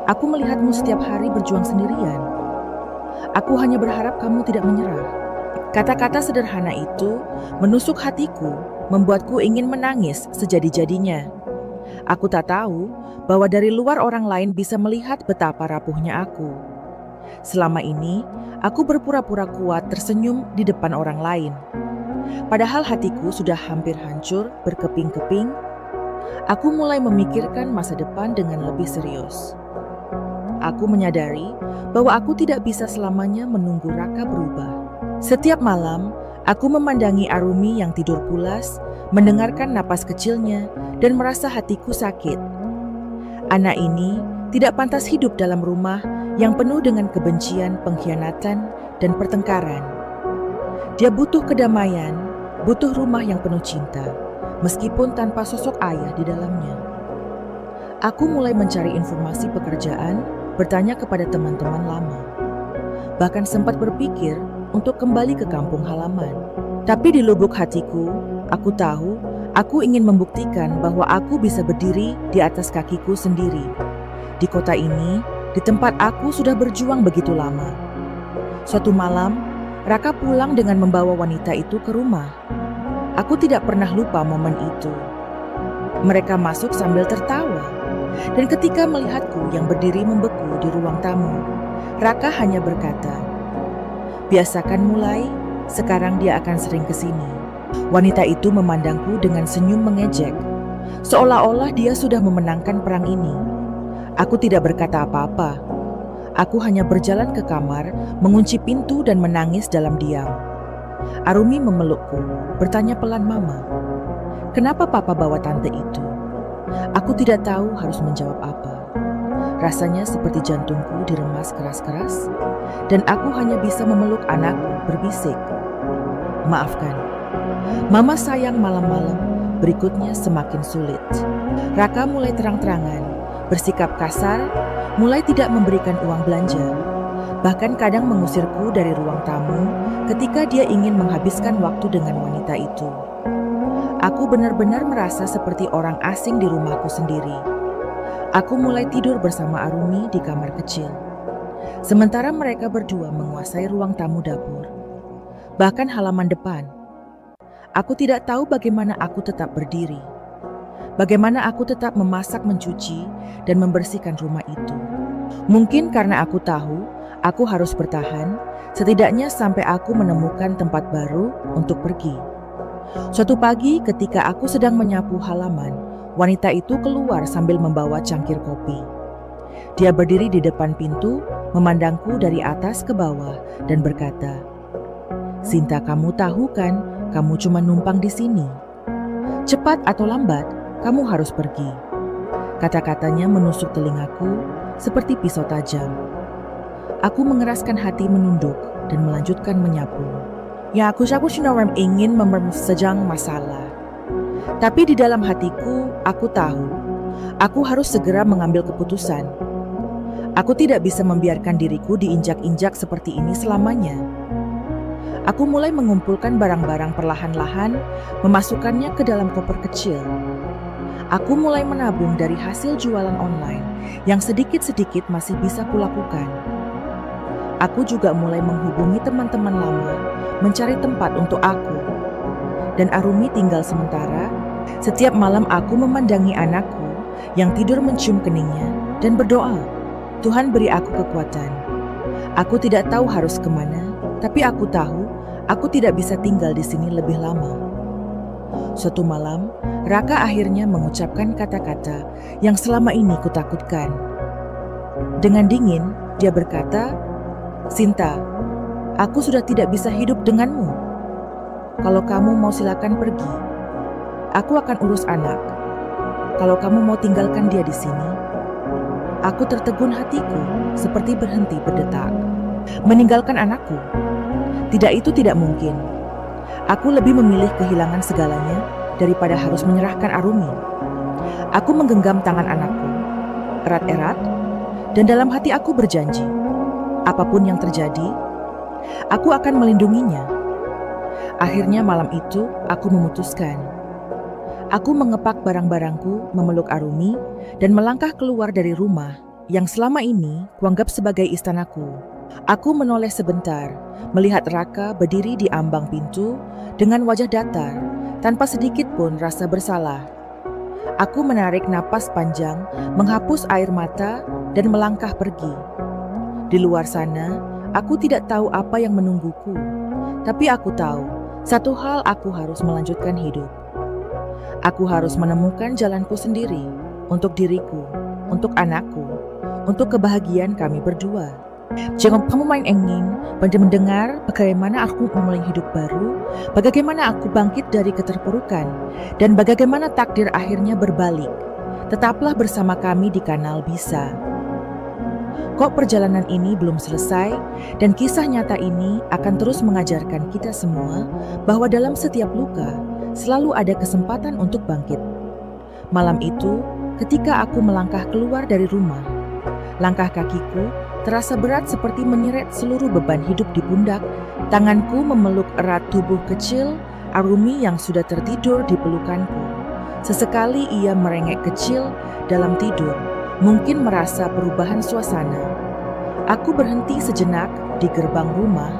[SPEAKER 1] Aku melihatmu setiap hari berjuang sendirian. Aku hanya berharap kamu tidak menyerah." Kata-kata sederhana itu menusuk hatiku, membuatku ingin menangis sejadi-jadinya. Aku tak tahu bahwa dari luar orang lain bisa melihat betapa rapuhnya aku. Selama ini, aku berpura-pura kuat, tersenyum di depan orang lain. Padahal hatiku sudah hampir hancur, berkeping-keping. Aku mulai memikirkan masa depan dengan lebih serius. Aku menyadari bahwa aku tidak bisa selamanya menunggu Raka berubah. Setiap malam, aku memandangi Arumi yang tidur pulas, mendengarkan napas kecilnya, dan merasa hatiku sakit. Anak ini tidak pantas hidup dalam rumah yang penuh dengan kebencian, pengkhianatan, dan pertengkaran. Dia butuh kedamaian, butuh rumah yang penuh cinta, meskipun tanpa sosok ayah di dalamnya. Aku mulai mencari informasi pekerjaan, bertanya kepada teman-teman lama. Bahkan sempat berpikir untuk kembali ke kampung halaman. Tapi di lubuk hatiku, aku tahu aku ingin membuktikan bahwa aku bisa berdiri di atas kakiku sendiri. Di kota ini, di tempat aku sudah berjuang begitu lama. Suatu malam, Raka pulang dengan membawa wanita itu ke rumah. Aku tidak pernah lupa momen itu. Mereka masuk sambil tertawa, dan ketika melihatku yang berdiri membeku di ruang tamu, Raka hanya berkata, "Biasakan mulai, sekarang dia akan sering ke sini." Wanita itu memandangku dengan senyum mengejek, seolah-olah dia sudah memenangkan perang ini. Aku tidak berkata apa-apa. Aku hanya berjalan ke kamar, mengunci pintu dan menangis dalam diam. Arumi memelukku, bertanya pelan, "Mama, kenapa papa bawa tante itu?" Aku tidak tahu harus menjawab apa. Rasanya seperti jantungku diremas keras-keras, dan aku hanya bisa memeluk anakku berbisik, "Maafkan, Mama sayang." Malam-malam berikutnya semakin sulit. Raka mulai terang-terangan, bersikap kasar, mulai tidak memberikan uang belanja. Bahkan kadang mengusirku dari ruang tamu ketika dia ingin menghabiskan waktu dengan wanita itu. Aku benar-benar merasa seperti orang asing di rumahku sendiri. Aku mulai tidur bersama Arumi di kamar kecil, sementara mereka berdua menguasai ruang tamu dapur, bahkan halaman depan. Aku tidak tahu bagaimana aku tetap berdiri, bagaimana aku tetap memasak, mencuci, dan membersihkan rumah itu. Mungkin karena aku tahu aku harus bertahan, setidaknya sampai aku menemukan tempat baru untuk pergi. Suatu pagi ketika aku sedang menyapu halaman, wanita itu keluar sambil membawa cangkir kopi. Dia berdiri di depan pintu, memandangku dari atas ke bawah dan berkata, "Sinta, kamu tahu kan, kamu cuma numpang di sini. Cepat atau lambat, kamu harus pergi." Kata-katanya menusuk telingaku seperti pisau tajam. Aku mengeraskan hati, menunduk dan melanjutkan menyapu. Ya, aku cuma ingin mempersedang masalah. Tapi di dalam hatiku, aku tahu, aku harus segera mengambil keputusan. Aku tidak bisa membiarkan diriku diinjak-injak seperti ini selamanya. Aku mulai mengumpulkan barang-barang perlahan-lahan, memasukkannya ke dalam koper kecil. Aku mulai menabung dari hasil jualan online yang sedikit-sedikit masih bisa kulakukan. Aku juga mulai menghubungi teman-teman lama, mencari tempat untuk aku. Dan Arumi tinggal sementara. Setiap malam aku memandangi anakku yang tidur mencium keningnya dan berdoa, "Tuhan, beri aku kekuatan." Aku tidak tahu harus kemana, tapi aku tahu aku tidak bisa tinggal di sini lebih lama. Suatu malam, Raka akhirnya mengucapkan kata-kata yang selama ini kutakutkan. Dengan dingin, dia berkata, "Sinta, aku sudah tidak bisa hidup denganmu. Kalau kamu mau silakan pergi. Aku akan urus anak. Kalau kamu mau tinggalkan dia di sini." Aku tertegun, hatiku seperti berhenti berdetak. Meninggalkan anakku? Tidak, itu tidak mungkin. Aku lebih memilih kehilangan segalanya daripada harus menyerahkan Arumi. Aku menggenggam tangan anakku erat-erat, dan dalam hati aku berjanji, apapun yang terjadi, aku akan melindunginya. Akhirnya malam itu aku memutuskan. Aku mengepak barang-barangku, memeluk Arumi, dan melangkah keluar dari rumah yang selama ini kuanggap sebagai istanaku. Aku menoleh sebentar, melihat Raka berdiri di ambang pintu dengan wajah datar, tanpa sedikit pun rasa bersalah. Aku menarik napas panjang, menghapus air mata, dan melangkah pergi. Di luar sana, aku tidak tahu apa yang menungguku, tapi aku tahu satu hal: aku harus melanjutkan hidup. Aku harus menemukan jalanku sendiri, untuk diriku, untuk anakku, untuk kebahagiaan kami berdua. Jangan kamu main ingin mendengar bagaimana aku memulai hidup baru, bagaimana aku bangkit dari keterpurukan, dan bagaimana takdir akhirnya berbalik. Tetaplah bersama kami di Kanal Bisa. Kok perjalanan ini belum selesai, dan kisah nyata ini akan terus mengajarkan kita semua bahwa dalam setiap luka selalu ada kesempatan untuk bangkit. Malam itu, ketika aku melangkah keluar dari rumah, langkah kakiku terasa berat seperti menyeret seluruh beban hidup di pundak. Tanganku memeluk erat tubuh kecil Arumi yang sudah tertidur di pelukanku. Sesekali ia merengek kecil dalam tidur, mungkin merasa perubahan suasana. Aku berhenti sejenak di gerbang rumah,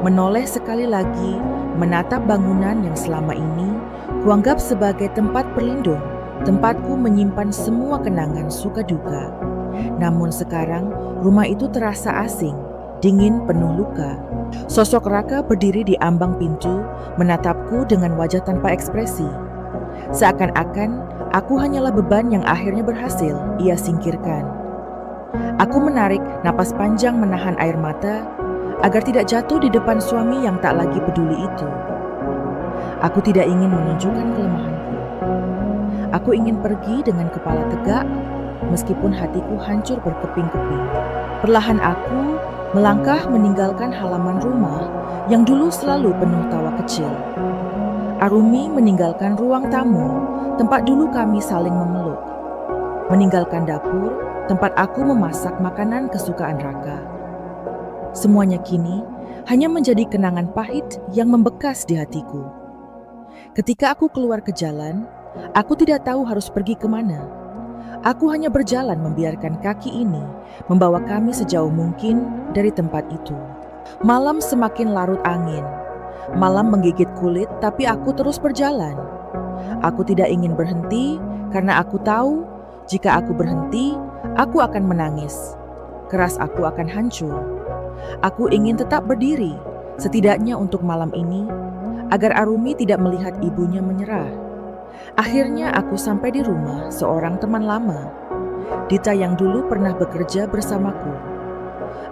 [SPEAKER 1] menoleh sekali lagi, menatap bangunan yang selama ini kuanggap sebagai tempat berlindung, tempatku menyimpan semua kenangan suka duka. Namun sekarang rumah itu terasa asing, dingin penuh luka. Sosok Raka berdiri di ambang pintu, menatapku dengan wajah tanpa ekspresi. Seakan-akan aku hanyalah beban yang akhirnya berhasil ia singkirkan. Aku menarik napas panjang menahan air mata agar tidak jatuh di depan suami yang tak lagi peduli itu. Aku tidak ingin menunjukkan kelemahanku. Aku ingin pergi dengan kepala tegak, meskipun hatiku hancur berkeping-keping. Perlahan aku melangkah meninggalkan halaman rumah yang dulu selalu penuh tawa kecil. Arumi meninggalkan ruang tamu, tempat dulu kami saling memeluk. Meninggalkan dapur, tempat aku memasak makanan kesukaan Raka. Semuanya kini hanya menjadi kenangan pahit yang membekas di hatiku. Ketika aku keluar ke jalan, aku tidak tahu harus pergi kemana. Aku hanya berjalan membiarkan kaki ini membawa kami sejauh mungkin dari tempat itu. Malam semakin larut angin. Malam menggigit kulit, tapi aku terus berjalan. Aku tidak ingin berhenti karena aku tahu jika aku berhenti, aku akan menangis. Keras aku akan hancur. Aku ingin tetap berdiri, setidaknya untuk malam ini, agar Arumi tidak melihat ibunya menyerah. Akhirnya aku sampai di rumah seorang teman lama, Dita yang dulu pernah bekerja bersamaku.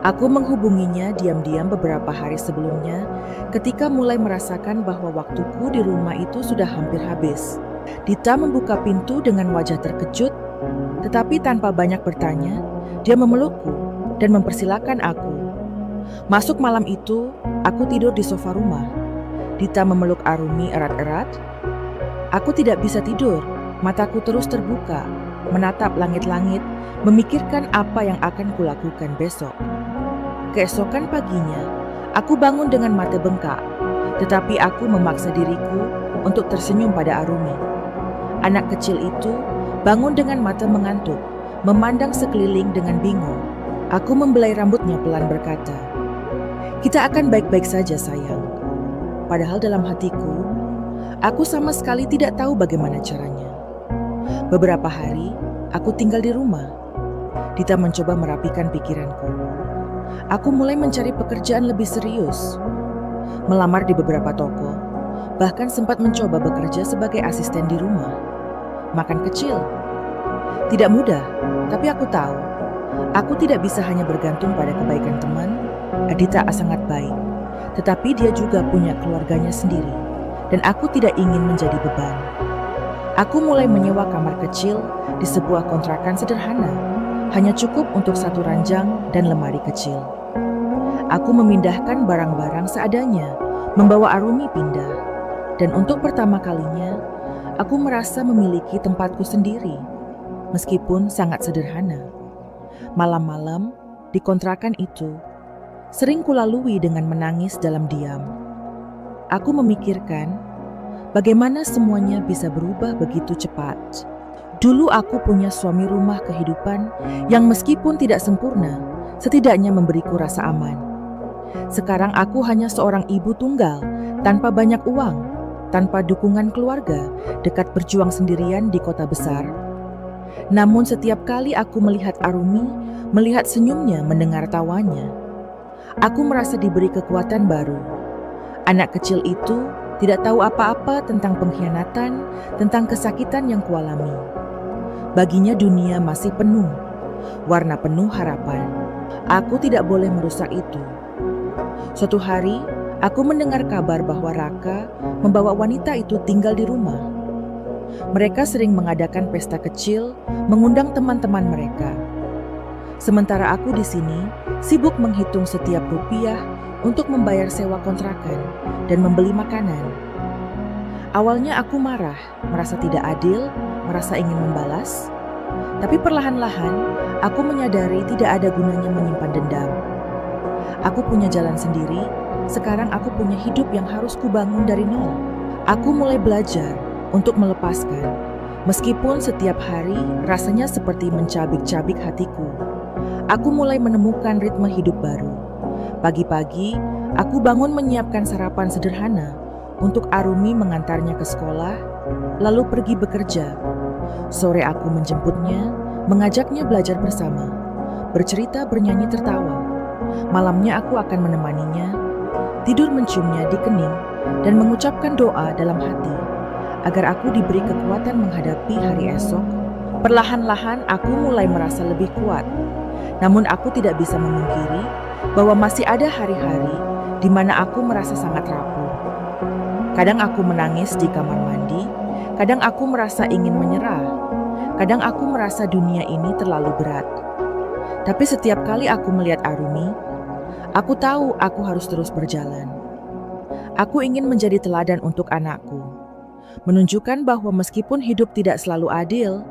[SPEAKER 1] Aku menghubunginya diam-diam beberapa hari sebelumnya ketika mulai merasakan bahwa waktuku di rumah itu sudah hampir habis. Dita membuka pintu dengan wajah terkejut, tetapi tanpa banyak bertanya, dia memelukku dan mempersilakan aku. Masuk malam itu, aku tidur di sofa rumah. Dita memeluk Arumi erat-erat. Aku tidak bisa tidur, mataku terus terbuka, menatap langit-langit, memikirkan apa yang akan kulakukan besok. Keesokan paginya, aku bangun dengan mata bengkak, tetapi aku memaksa diriku untuk tersenyum pada Arumi. Anak kecil itu bangun dengan mata mengantuk, memandang sekeliling dengan bingung. Aku membelai rambutnya pelan berkata, "Kita akan baik-baik saja, sayang." Padahal dalam hatiku, aku sama sekali tidak tahu bagaimana caranya. Beberapa hari, aku tinggal di rumah. Dita mencoba merapikan pikiranku. Aku mulai mencari pekerjaan lebih serius. Melamar di beberapa toko, bahkan sempat mencoba bekerja sebagai asisten di rumah. Makan kecil. Tidak mudah, tapi aku tahu. Aku tidak bisa hanya bergantung pada kebaikan teman. Dita sangat baik, tetapi dia juga punya keluarganya sendiri. Dan aku tidak ingin menjadi beban. Aku mulai menyewa kamar kecil di sebuah kontrakan sederhana, hanya cukup untuk satu ranjang dan lemari kecil. Aku memindahkan barang-barang seadanya, membawa Arumi pindah. Dan untuk pertama kalinya, aku merasa memiliki tempatku sendiri, meskipun sangat sederhana. Malam-malam di kontrakan itu, sering kulalui dengan menangis dalam diam. Aku memikirkan bagaimana semuanya bisa berubah begitu cepat. Dulu aku punya suami rumah kehidupan yang meskipun tidak sempurna, setidaknya memberiku rasa aman. Sekarang aku hanya seorang ibu tunggal, tanpa banyak uang, tanpa dukungan keluarga, dekat berjuang sendirian di kota besar. Namun setiap kali aku melihat Arumi, melihat senyumnya, mendengar tawanya, aku merasa diberi kekuatan baru. Anak kecil itu tidak tahu apa-apa tentang pengkhianatan, tentang kesakitan yang kualami. Baginya dunia masih penuh, warna penuh harapan. Aku tidak boleh merusak itu. Suatu hari, aku mendengar kabar bahwa Raka membawa wanita itu tinggal di rumah. Mereka sering mengadakan pesta kecil, mengundang teman-teman mereka. Sementara aku di sini sibuk menghitung setiap rupiah untuk membayar sewa kontrakan dan membeli makanan. Awalnya aku marah, merasa tidak adil, merasa ingin membalas. Tapi perlahan-lahan aku menyadari tidak ada gunanya menyimpan dendam. Aku punya jalan sendiri, sekarang aku punya hidup yang harus kubangun dari nol. Aku mulai belajar untuk melepaskan, meskipun setiap hari rasanya seperti mencabik-cabik hatiku. Aku mulai menemukan ritme hidup baru. Pagi-pagi, aku bangun menyiapkan sarapan sederhana untuk Arumi mengantarnya ke sekolah, lalu pergi bekerja. Sore aku menjemputnya, mengajaknya belajar bersama, bercerita, bernyanyi, tertawa. malamnya aku akan menemaninya, tidur menciumnya di kening, dan mengucapkan doa dalam hati, agar aku diberi kekuatan menghadapi hari esok. Perlahan-lahan aku mulai merasa lebih kuat, namun aku tidak bisa memungkiri bahwa masih ada hari-hari di mana aku merasa sangat rapuh. Kadang aku menangis di kamar mandi, kadang aku merasa ingin menyerah, kadang aku merasa dunia ini terlalu berat. Tapi setiap kali aku melihat Arumi, aku tahu aku harus terus berjalan. Aku ingin menjadi teladan untuk anakku, menunjukkan bahwa meskipun hidup tidak selalu adil,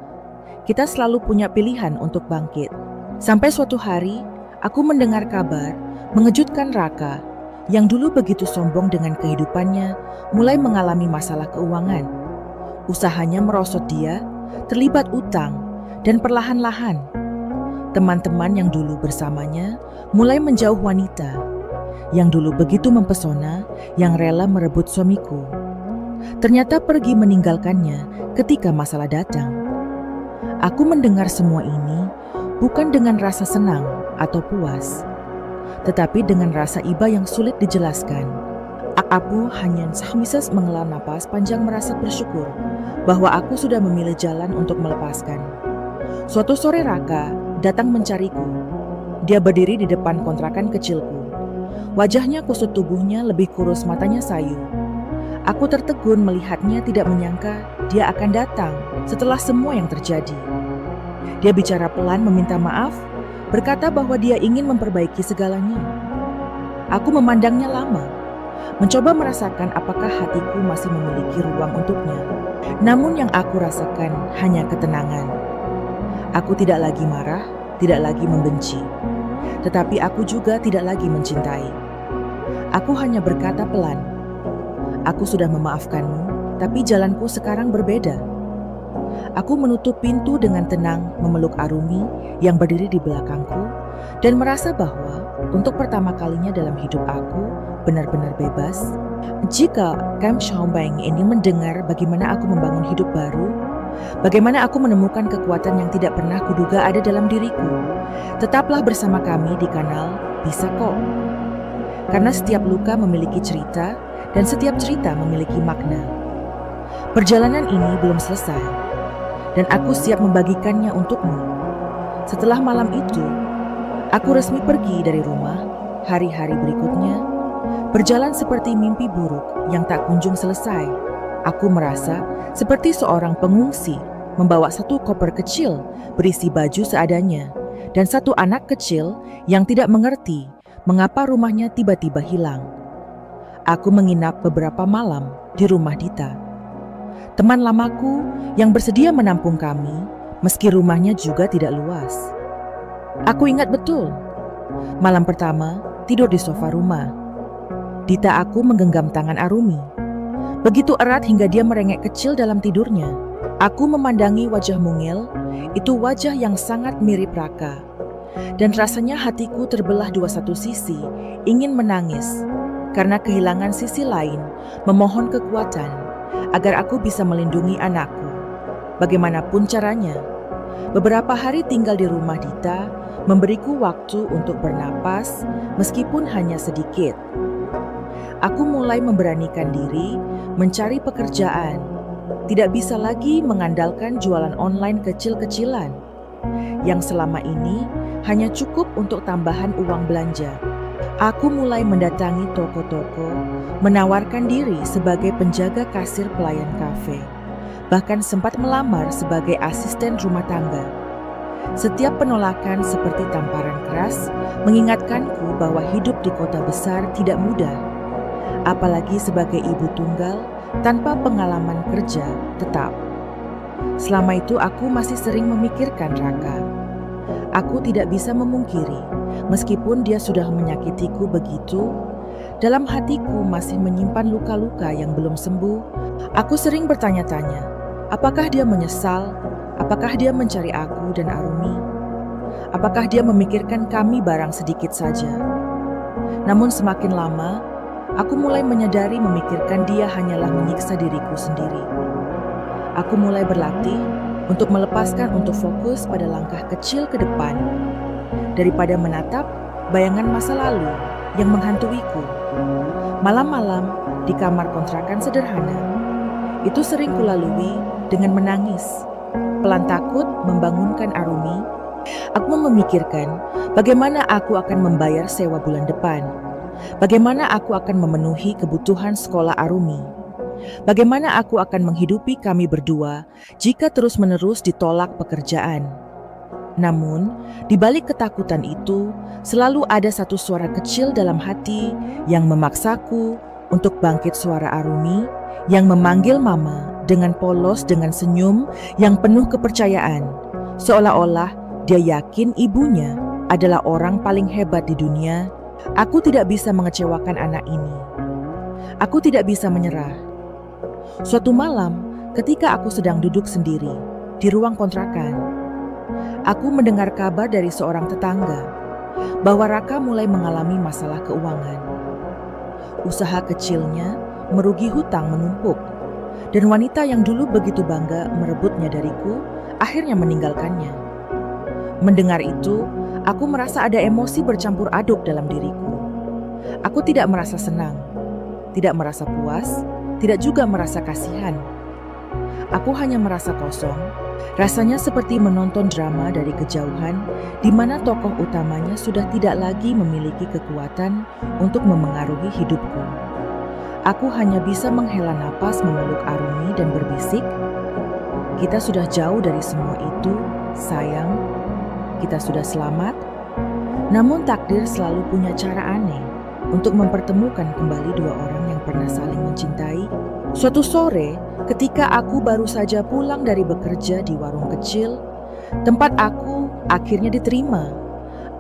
[SPEAKER 1] kita selalu punya pilihan untuk bangkit. Sampai suatu hari, aku mendengar kabar mengejutkan Raka yang dulu begitu sombong dengan kehidupannya mulai mengalami masalah keuangan. Usahanya merosot dia, terlibat utang, dan perlahan-lahan teman-teman yang dulu bersamanya mulai menjauh wanita yang dulu begitu mempesona, yang rela merebut suamiku. Ternyata pergi meninggalkannya ketika masalah datang. Aku mendengar semua ini bukan dengan rasa senang atau puas, tetapi dengan rasa iba yang sulit dijelaskan. Aku hanya bisa menghela napas panjang merasa bersyukur bahwa aku sudah memilih jalan untuk melepaskan. Suatu sore Raka datang mencariku. Dia berdiri di depan kontrakan kecilku. Wajahnya kusut, tubuhnya lebih kurus, matanya sayu. Aku tertegun melihatnya, tidak menyangka dia akan datang setelah semua yang terjadi. Dia bicara pelan, meminta maaf, berkata bahwa dia ingin memperbaiki segalanya. Aku memandangnya lama, mencoba merasakan apakah hatiku masih memiliki ruang untuknya. Namun yang aku rasakan hanya ketenangan. Aku tidak lagi marah, tidak lagi membenci, tetapi aku juga tidak lagi mencintai. Aku hanya berkata pelan, "Aku sudah memaafkanmu, tapi jalanku sekarang berbeda." Aku menutup pintu dengan tenang, memeluk Arumi yang berdiri di belakangku, dan merasa bahwa untuk pertama kalinya dalam hidup aku benar-benar bebas. Jika Kam Xiaobang ini mendengar bagaimana aku membangun hidup baru, bagaimana aku menemukan kekuatan yang tidak pernah kuduga ada dalam diriku, tetaplah bersama kami di kanal Bisa Kok. Karena setiap luka memiliki cerita, dan setiap cerita memiliki makna. Perjalanan ini belum selesai, dan aku siap membagikannya untukmu. Setelah malam itu, aku resmi pergi dari rumah. Hari-hari berikutnya berjalan seperti mimpi buruk yang tak kunjung selesai. Aku merasa seperti seorang pengungsi membawa satu koper kecil berisi baju seadanya dan satu anak kecil yang tidak mengerti mengapa rumahnya tiba-tiba hilang. Aku menginap beberapa malam di rumah Dita, teman lamaku yang bersedia menampung kami meski rumahnya juga tidak luas. Aku ingat betul, malam pertama tidur di sofa rumah. Dita aku menggenggam tangan Arumi, begitu erat hingga dia merengek kecil dalam tidurnya. Aku memandangi wajah mungil, itu wajah yang sangat mirip Raka. Dan rasanya hatiku terbelah dua, satu sisi ingin menangis karena kehilangan sisi lain memohon kekuatan agar aku bisa melindungi anakku. Bagaimanapun caranya, beberapa hari tinggal di rumah Dita memberiku waktu untuk bernapas meskipun hanya sedikit. Aku mulai memberanikan diri mencari pekerjaan. Tidak bisa lagi mengandalkan jualan online kecil-kecilan yang selama ini hanya cukup untuk tambahan uang belanja. Aku mulai mendatangi toko-toko, menawarkan diri sebagai penjaga kasir pelayan kafe, bahkan sempat melamar sebagai asisten rumah tangga. Setiap penolakan seperti tamparan keras mengingatkanku bahwa hidup di kota besar tidak mudah, apalagi sebagai ibu tunggal tanpa pengalaman kerja tetap. Selama itu aku masih sering memikirkan Raka. Aku tidak bisa memungkiri, meskipun dia sudah menyakitiku begitu, dalam hatiku masih menyimpan luka-luka yang belum sembuh. Aku sering bertanya-tanya, apakah dia menyesal? Apakah dia mencari aku dan Arumi? Apakah dia memikirkan kami barang sedikit saja? Namun semakin lama, aku mulai menyadari memikirkan dia hanyalah menyiksa diriku sendiri. Aku mulai berlatih untuk melepaskan, untuk fokus pada langkah kecil ke depan. Daripada menatap bayangan masa lalu yang menghantuiku. Malam-malam di kamar kontrakan sederhana, itu sering kulalui dengan menangis. Pelan takut membangunkan Arumi, aku memikirkan bagaimana aku akan membayar sewa bulan depan. Bagaimana aku akan memenuhi kebutuhan sekolah Arumi. Bagaimana aku akan menghidupi kami berdua jika terus-menerus ditolak pekerjaan. Namun, di balik ketakutan itu, selalu ada satu suara kecil dalam hati yang memaksaku untuk bangkit. Suara Arumi yang memanggil Mama dengan polos, dengan senyum yang penuh kepercayaan, seolah-olah dia yakin ibunya adalah orang paling hebat di dunia. Aku tidak bisa mengecewakan anak ini. Aku tidak bisa menyerah. Suatu malam, ketika aku sedang duduk sendiri di ruang kontrakan, aku mendengar kabar dari seorang tetangga bahwa Raka mulai mengalami masalah keuangan. Usaha kecilnya merugi, hutang menumpuk, dan wanita yang dulu begitu bangga merebutnya dariku akhirnya meninggalkannya. Mendengar itu, aku merasa ada emosi bercampur aduk dalam diriku. Aku tidak merasa senang, tidak merasa puas, tidak juga merasa kasihan. Aku hanya merasa kosong. Rasanya seperti menonton drama dari kejauhan di mana tokoh utamanya sudah tidak lagi memiliki kekuatan untuk memengaruhi hidupku. Aku hanya bisa menghela napas, memeluk Arumi dan berbisik, "Kita sudah jauh dari semua itu, sayang. Kita sudah selamat." Namun takdir selalu punya cara aneh untuk mempertemukan kembali dua orang yang pernah saling mencintai. Suatu sore, ketika aku baru saja pulang dari bekerja di warung kecil, tempat aku akhirnya diterima.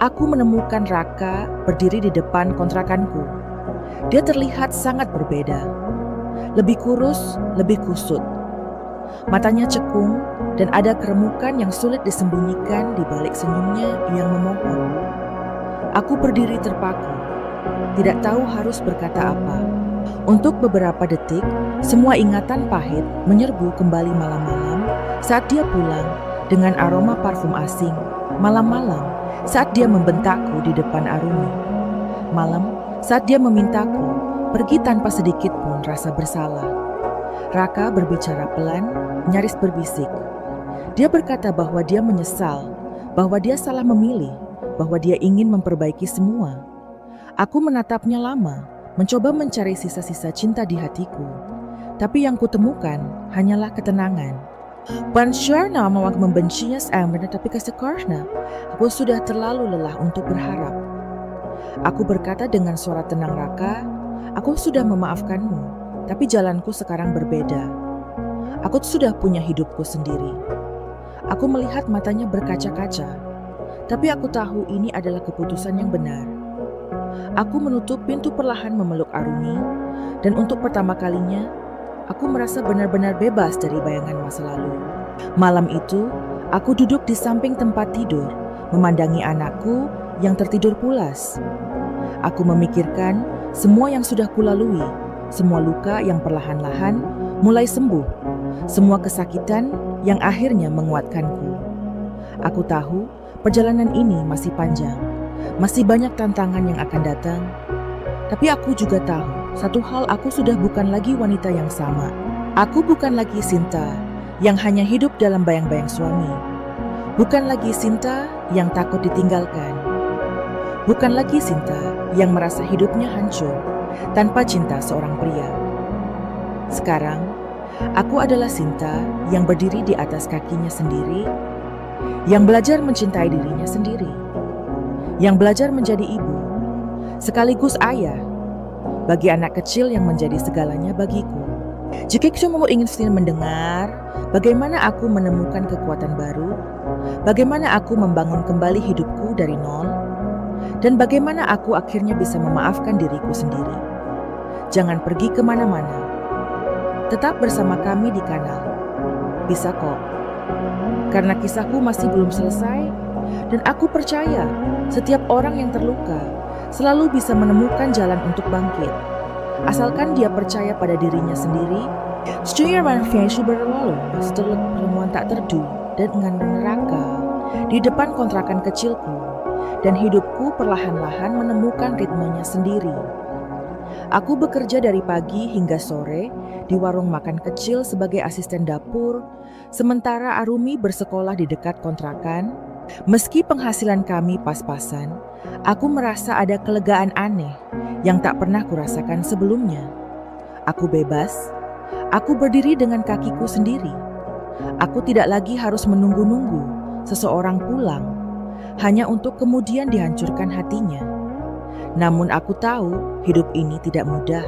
[SPEAKER 1] Aku menemukan Raka berdiri di depan kontrakanku. Dia terlihat sangat berbeda. Lebih kurus, lebih kusut. Matanya cekung dan ada keremukan yang sulit disembunyikan di balik senyumnya yang memohon. Aku berdiri terpaku, tidak tahu harus berkata apa. Untuk beberapa detik, semua ingatan pahit menyerbu kembali malam-malam saat dia pulang dengan aroma parfum asing. Malam-malam saat dia membentakku di depan Arumi. Malam saat dia memintaku pergi tanpa sedikit pun rasa bersalah. Raka berbicara pelan, nyaris berbisik. Dia berkata bahwa dia menyesal, bahwa dia salah memilih, bahwa dia ingin memperbaiki semua. Aku menatapnya lama, mencoba mencari sisa-sisa cinta di hatiku. Tapi yang kutemukan hanyalah ketenangan. Bukan karena aku membencinya sebenarnya, tapi karena aku sudah terlalu lelah untuk berharap. Aku berkata dengan suara tenang, "Raka, aku sudah memaafkanmu, tapi jalanku sekarang berbeda. Aku sudah punya hidupku sendiri." Aku melihat matanya berkaca-kaca, tapi aku tahu ini adalah keputusan yang benar. Aku menutup pintu perlahan, memeluk Arumi, dan untuk pertama kalinya, aku merasa benar-benar bebas dari bayangan masa lalu. Malam itu, aku duduk di samping tempat tidur, memandangi anakku yang tertidur pulas. Aku memikirkan semua yang sudah kulalui, semua luka yang perlahan-lahan mulai sembuh, semua kesakitan yang akhirnya menguatkanku. Aku tahu perjalanan ini masih panjang, masih banyak tantangan yang akan datang. Tapi aku juga tahu satu hal, aku sudah bukan lagi wanita yang sama. Aku bukan lagi Sinta yang hanya hidup dalam bayang-bayang suami. Bukan lagi Sinta yang takut ditinggalkan. Bukan lagi Sinta yang merasa hidupnya hancur tanpa cinta seorang pria. Sekarang, aku adalah Sinta yang berdiri di atas kakinya sendiri, yang belajar mencintai dirinya sendiri, yang belajar menjadi ibu, sekaligus ayah, bagi anak kecil yang menjadi segalanya bagiku. Jika kamu ingin mendengar bagaimana aku menemukan kekuatan baru, bagaimana aku membangun kembali hidupku dari nol, dan bagaimana aku akhirnya bisa memaafkan diriku sendiri, jangan pergi kemana-mana. Tetap bersama kami di kanal Bisa Kok, karena kisahku masih belum selesai, dan aku percaya setiap orang yang terluka selalu bisa menemukan jalan untuk bangkit, asalkan dia percaya pada dirinya sendiri. Sejujurnya Manfiesu berlalu setelah pertemuan tak terdu dan dengan neraka di depan kontrakan kecilku. dan hidupku perlahan-lahan menemukan ritmenya sendiri. Aku bekerja dari pagi hingga sore di warung makan kecil sebagai asisten dapur, sementara Arumi bersekolah di dekat kontrakan. Meski penghasilan kami pas-pasan, aku merasa ada kelegaan aneh yang tak pernah kurasakan sebelumnya. Aku bebas, aku berdiri dengan kakiku sendiri. Aku tidak lagi harus menunggu-nunggu seseorang pulang, hanya untuk kemudian dihancurkan hatinya. Namun aku tahu hidup ini tidak mudah.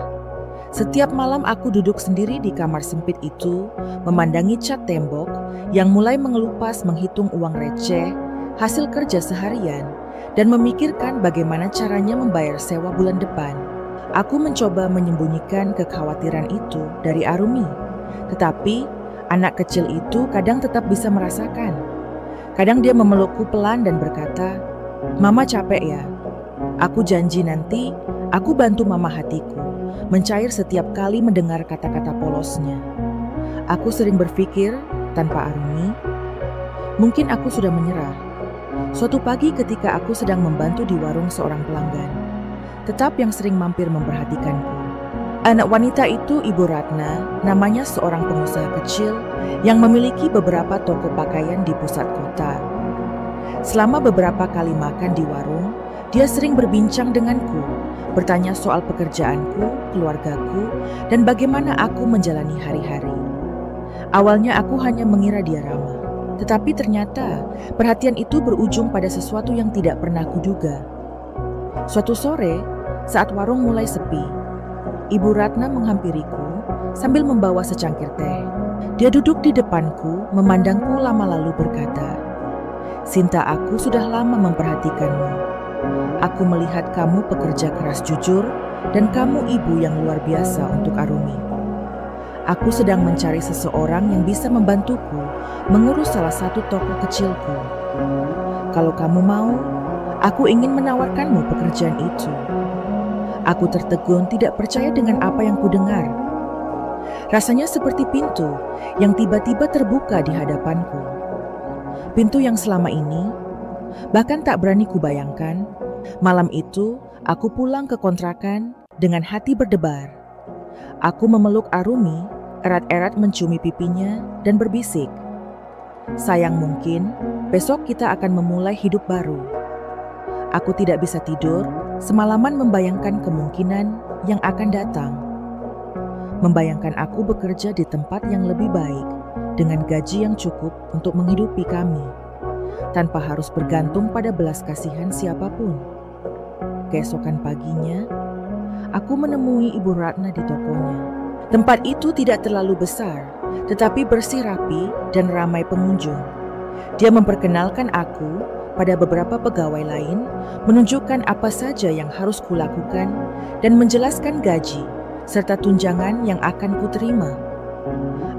[SPEAKER 1] Setiap malam aku duduk sendiri di kamar sempit itu, memandangi cat tembok yang mulai mengelupas menghitung uang receh, hasil kerja seharian, dan memikirkan bagaimana caranya membayar sewa bulan depan. Aku mencoba menyembunyikan kekhawatiran itu dari Arumi, tetapi anak kecil itu kadang tetap bisa merasakan. Kadang dia memelukku pelan dan berkata, "Mama capek ya? Aku janji nanti aku bantu mama." Hatiku mencair setiap kali mendengar kata-kata polosnya. Aku sering berpikir, tanpa Arumi, mungkin aku sudah menyerah. Suatu pagi ketika aku sedang membantu di warung seorang pelanggan, tetap yang sering mampir memperhatikanku. Anak wanita itu Ibu Ratna, namanya seorang pengusaha kecil yang memiliki beberapa toko pakaian di pusat kota. Selama beberapa kali makan di warung, dia sering berbincang denganku, bertanya soal pekerjaanku, keluargaku, dan bagaimana aku menjalani hari-hari. Awalnya aku hanya mengira dia ramah, tetapi ternyata perhatian itu berujung pada sesuatu yang tidak pernah kuduga. Suatu sore, saat warung mulai sepi, Ibu Ratna menghampiriku sambil membawa secangkir teh. Dia duduk di depanku, memandangku lama lalu berkata, "Sinta, aku sudah lama memperhatikanmu. Aku melihat kamu pekerja keras jujur dan kamu ibu yang luar biasa untuk Arumi. Aku sedang mencari seseorang yang bisa membantuku mengurus salah satu toko kecilku. Kalau kamu mau, aku ingin menawarkanmu pekerjaan itu." Aku tertegun, tidak percaya dengan apa yang kudengar. Rasanya seperti pintu yang tiba-tiba terbuka di hadapanku. Pintu yang selama ini bahkan tak berani kubayangkan. Malam itu aku pulang ke kontrakan dengan hati berdebar. Aku memeluk Arumi, erat-erat menciumi pipinya dan berbisik, "Sayang, mungkin besok kita akan memulai hidup baru." Aku tidak bisa tidur, semalaman membayangkan kemungkinan yang akan datang. Membayangkan aku bekerja di tempat yang lebih baik, dengan gaji yang cukup untuk menghidupi kami, tanpa harus bergantung pada belas kasihan siapapun. Keesokan paginya, aku menemui Ibu Ratna di tokonya. Tempat itu tidak terlalu besar, tetapi bersih rapi dan ramai pengunjung. Dia memperkenalkan aku pada beberapa pegawai lain, menunjukkan apa saja yang harus kulakukan, dan menjelaskan gaji serta tunjangan yang akan kuterima.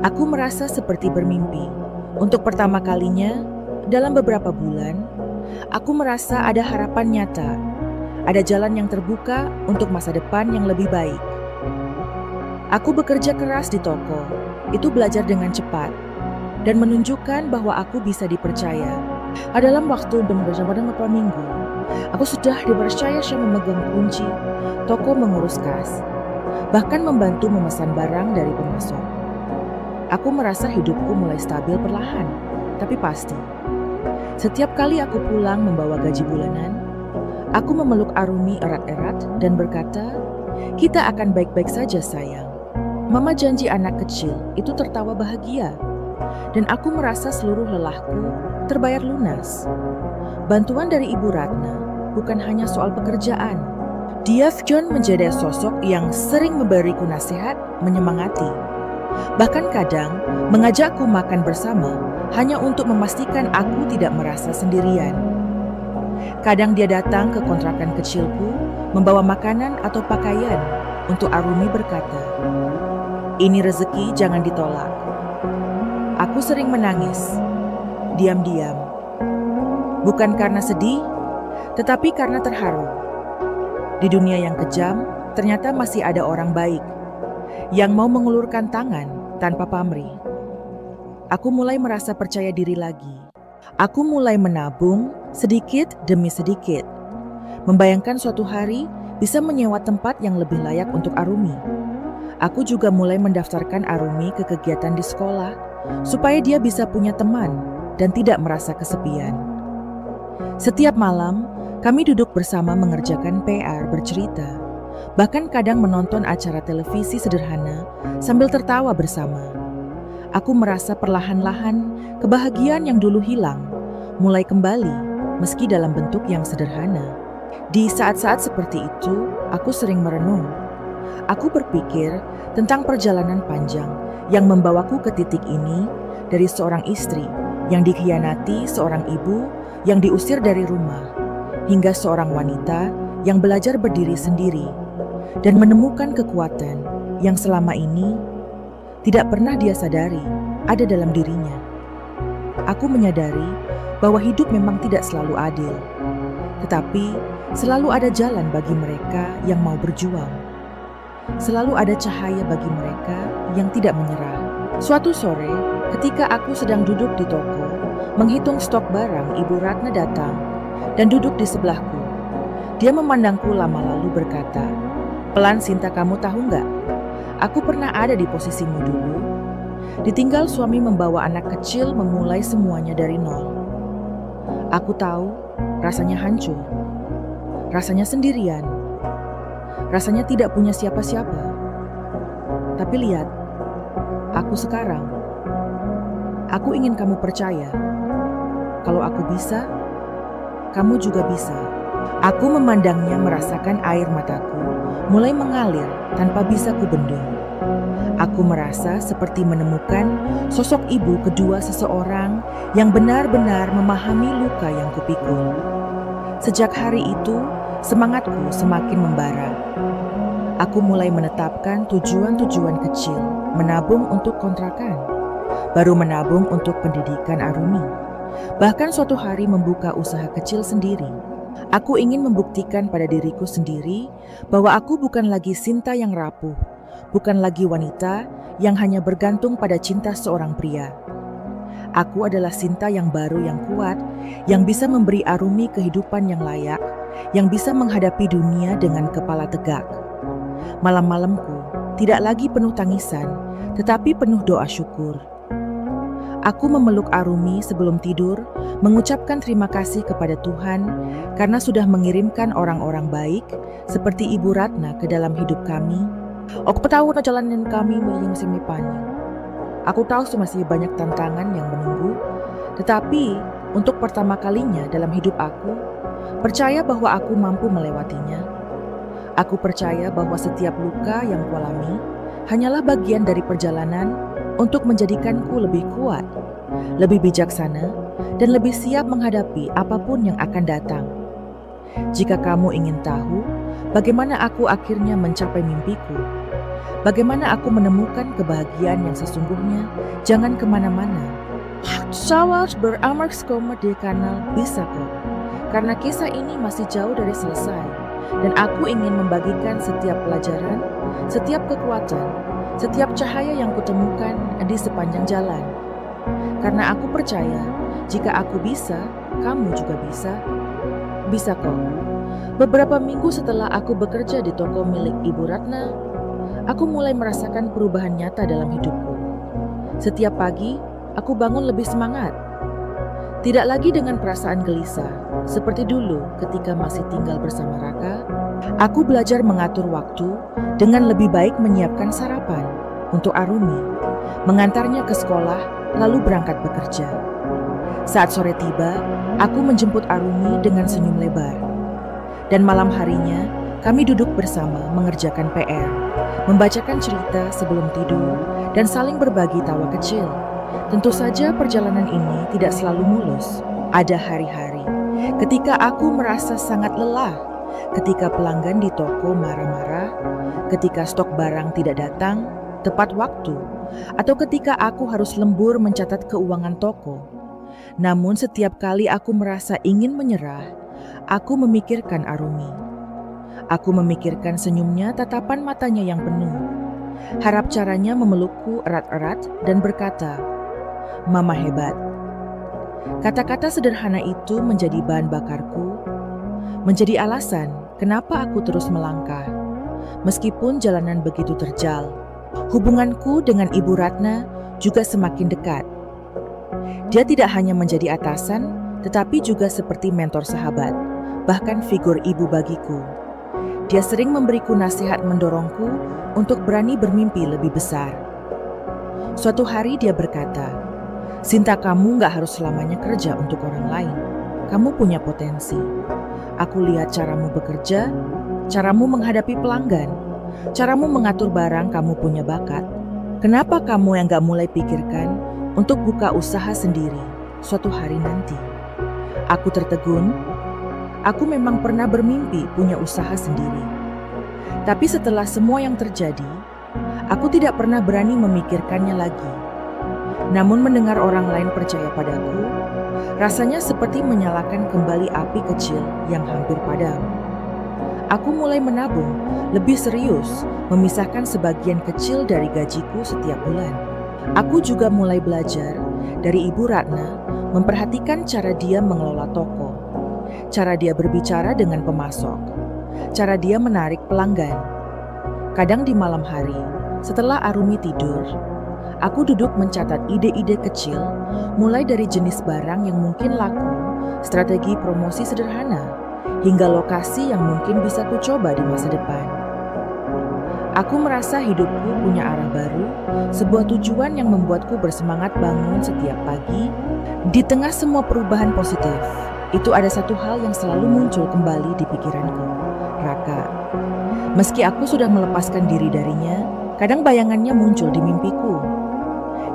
[SPEAKER 1] Aku merasa seperti bermimpi. Untuk pertama kalinya dalam beberapa bulan, aku merasa ada harapan nyata. Ada jalan yang terbuka untuk masa depan yang lebih baik. Aku bekerja keras di toko, itu belajar dengan cepat, dan menunjukkan bahwa aku bisa dipercaya. Dalam waktu beberapa minggu, aku sudah dipercaya memegang kunci toko, mengurus kas, bahkan membantu memesan barang dari pemasok. Aku merasa hidupku mulai stabil perlahan, tapi pasti. Setiap kali aku pulang membawa gaji bulanan, aku memeluk Arumi erat-erat dan berkata, "Kita akan baik-baik saja, sayang." Mama janji. Anak kecil itu tertawa bahagia, dan aku merasa seluruh lelahku terbayar lunas. Bantuan dari Ibu Ratna bukan hanya soal pekerjaan. Dia John menjadi sosok yang sering memberiku nasihat, menyemangati. Bahkan kadang mengajakku makan bersama hanya untuk memastikan aku tidak merasa sendirian. Kadang dia datang ke kontrakan kecilku, membawa makanan atau pakaian untuk Arumi, berkata, "Ini rezeki, jangan ditolak." Aku sering menangis, diam-diam. Bukan karena sedih, tetapi karena terharu. Di dunia yang kejam, ternyata masih ada orang baik yang mau mengulurkan tangan tanpa pamrih. Aku mulai merasa percaya diri lagi. Aku mulai menabung sedikit demi sedikit. Membayangkan suatu hari bisa menyewa tempat yang lebih layak untuk Arumi. Aku juga mulai mendaftarkan Arumi ke kegiatan di sekolah, supaya dia bisa punya teman dan tidak merasa kesepian. Setiap malam, kami duduk bersama mengerjakan PR bercerita, bahkan kadang menonton acara televisi sederhana sambil tertawa bersama. Aku merasa perlahan-lahan kebahagiaan yang dulu hilang, mulai kembali meski dalam bentuk yang sederhana. Di saat-saat seperti itu, aku sering merenung. Aku berpikir tentang perjalanan panjang yang membawaku ke titik ini, dari seorang istri yang dikhianati seorang ibu yang diusir dari rumah, hingga seorang wanita yang belajar berdiri sendiri dan menemukan kekuatan yang selama ini tidak pernah dia sadari ada dalam dirinya. Aku menyadari bahwa hidup memang tidak selalu adil, tetapi selalu ada jalan bagi mereka yang mau berjuang. Selalu ada cahaya bagi mereka yang tidak menyerah. Suatu sore, ketika aku sedang duduk di toko, menghitung stok barang, Ibu Ratna datang dan duduk di sebelahku. Dia memandangku lama lalu berkata, "Pelan Sinta, kamu tahu nggak? Aku pernah ada di posisimu dulu. Ditinggal suami membawa anak kecil memulai semuanya dari nol. Aku tahu rasanya hancur. Rasanya sendirian, rasanya tidak punya siapa-siapa. Tapi lihat, aku sekarang. Aku ingin kamu percaya, kalau aku bisa, kamu juga bisa." Aku memandangnya, merasakan air mataku mulai mengalir tanpa bisa kubendung. Aku merasa seperti menemukan sosok ibu kedua seseorang yang benar-benar memahami luka yang kupikul. Sejak hari itu, semangatku semakin membara. Aku mulai menetapkan tujuan-tujuan kecil, menabung untuk kontrakan, baru menabung untuk pendidikan Arumi, bahkan suatu hari membuka usaha kecil sendiri. Aku ingin membuktikan pada diriku sendiri bahwa aku bukan lagi Sinta yang rapuh, bukan lagi wanita yang hanya bergantung pada cinta seorang pria. Aku adalah Sinta yang baru, yang kuat, yang bisa memberi Arumi kehidupan yang layak, yang bisa menghadapi dunia dengan kepala tegak. Malam-malamku tidak lagi penuh tangisan, tetapi penuh doa syukur. Aku memeluk Arumi sebelum tidur, mengucapkan terima kasih kepada Tuhan karena sudah mengirimkan orang-orang baik seperti Ibu Ratna ke dalam hidup kami. Aku tahu perjalanan kami masih panjang. Aku tahu masih banyak tantangan yang menunggu, tetapi untuk pertama kalinya dalam hidup aku, percaya bahwa aku mampu melewatinya. Aku percaya bahwa setiap luka yang kualami hanyalah bagian dari perjalanan untuk menjadikanku lebih kuat, lebih bijaksana, dan lebih siap menghadapi apapun yang akan datang. Jika kamu ingin tahu bagaimana aku akhirnya mencapai mimpiku, bagaimana aku menemukan kebahagiaan yang sesungguhnya, jangan kemana-mana. Sawas beramal di kanal Bisa Kok, karena kisah ini masih jauh dari selesai, dan aku ingin membagikan setiap pelajaran, setiap kekuatan, setiap cahaya yang kutemukan di sepanjang jalan. Karena aku percaya, jika aku bisa, kamu juga bisa. Bisa kok. Beberapa minggu setelah aku bekerja di toko milik Ibu Ratna, aku mulai merasakan perubahan nyata dalam hidupku. Setiap pagi, aku bangun lebih semangat. Tidak lagi dengan perasaan gelisah, seperti dulu ketika masih tinggal bersama Raka. Aku belajar mengatur waktu dengan lebih baik, menyiapkan sarapan untuk Arumi, mengantarnya ke sekolah, lalu berangkat bekerja. Saat sore tiba, aku menjemput Arumi dengan senyum lebar. Dan malam harinya, kami duduk bersama mengerjakan PR, membacakan cerita sebelum tidur, dan saling berbagi tawa kecil. Tentu saja perjalanan ini tidak selalu mulus. Ada hari-hari ketika aku merasa sangat lelah, ketika pelanggan di toko marah-marah, ketika stok barang tidak datang tepat waktu, atau ketika aku harus lembur mencatat keuangan toko. Namun setiap kali aku merasa ingin menyerah, aku memikirkan Arumi. Aku memikirkan senyumnya, tatapan matanya yang penuh. Harap caranya memelukku erat-erat dan berkata, "Mama hebat." Kata-kata sederhana itu menjadi bahan bakarku, menjadi alasan kenapa aku terus melangkah. Meskipun jalanan begitu terjal, hubunganku dengan Ibu Ratna juga semakin dekat. Dia tidak hanya menjadi atasan, tetapi juga seperti mentor sahabat, bahkan figur ibu bagiku. Dia sering memberiku nasihat mendorongku untuk berani bermimpi lebih besar. Suatu hari dia berkata, "Sinta, kamu gak harus selamanya kerja untuk orang lain. Kamu punya potensi. Aku lihat caramu bekerja, caramu menghadapi pelanggan, caramu mengatur barang, kamu punya bakat. Kenapa kamu yang gak mulai pikirkan untuk buka usaha sendiri suatu hari nanti?" Aku tertegun. Aku memang pernah bermimpi punya usaha sendiri. Tapi setelah semua yang terjadi, aku tidak pernah berani memikirkannya lagi. Namun mendengar orang lain percaya padaku, rasanya seperti menyalakan kembali api kecil yang hampir padam. Aku mulai menabung, lebih serius, memisahkan sebagian kecil dari gajiku setiap bulan. Aku juga mulai belajar dari Ibu Ratna, memperhatikan cara dia mengelola toko, cara dia berbicara dengan pemasok, cara dia menarik pelanggan. Kadang di malam hari, setelah Arumi tidur, aku duduk mencatat ide-ide kecil, mulai dari jenis barang yang mungkin laku, strategi promosi sederhana, hingga lokasi yang mungkin bisa kucoba di masa depan. Aku merasa hidupku punya arah baru, sebuah tujuan yang membuatku bersemangat bangun setiap pagi. Di tengah semua perubahan positif, itu ada satu hal yang selalu muncul kembali di pikiranku, Raka. Meski aku sudah melepaskan diri darinya, kadang bayangannya muncul di mimpiku.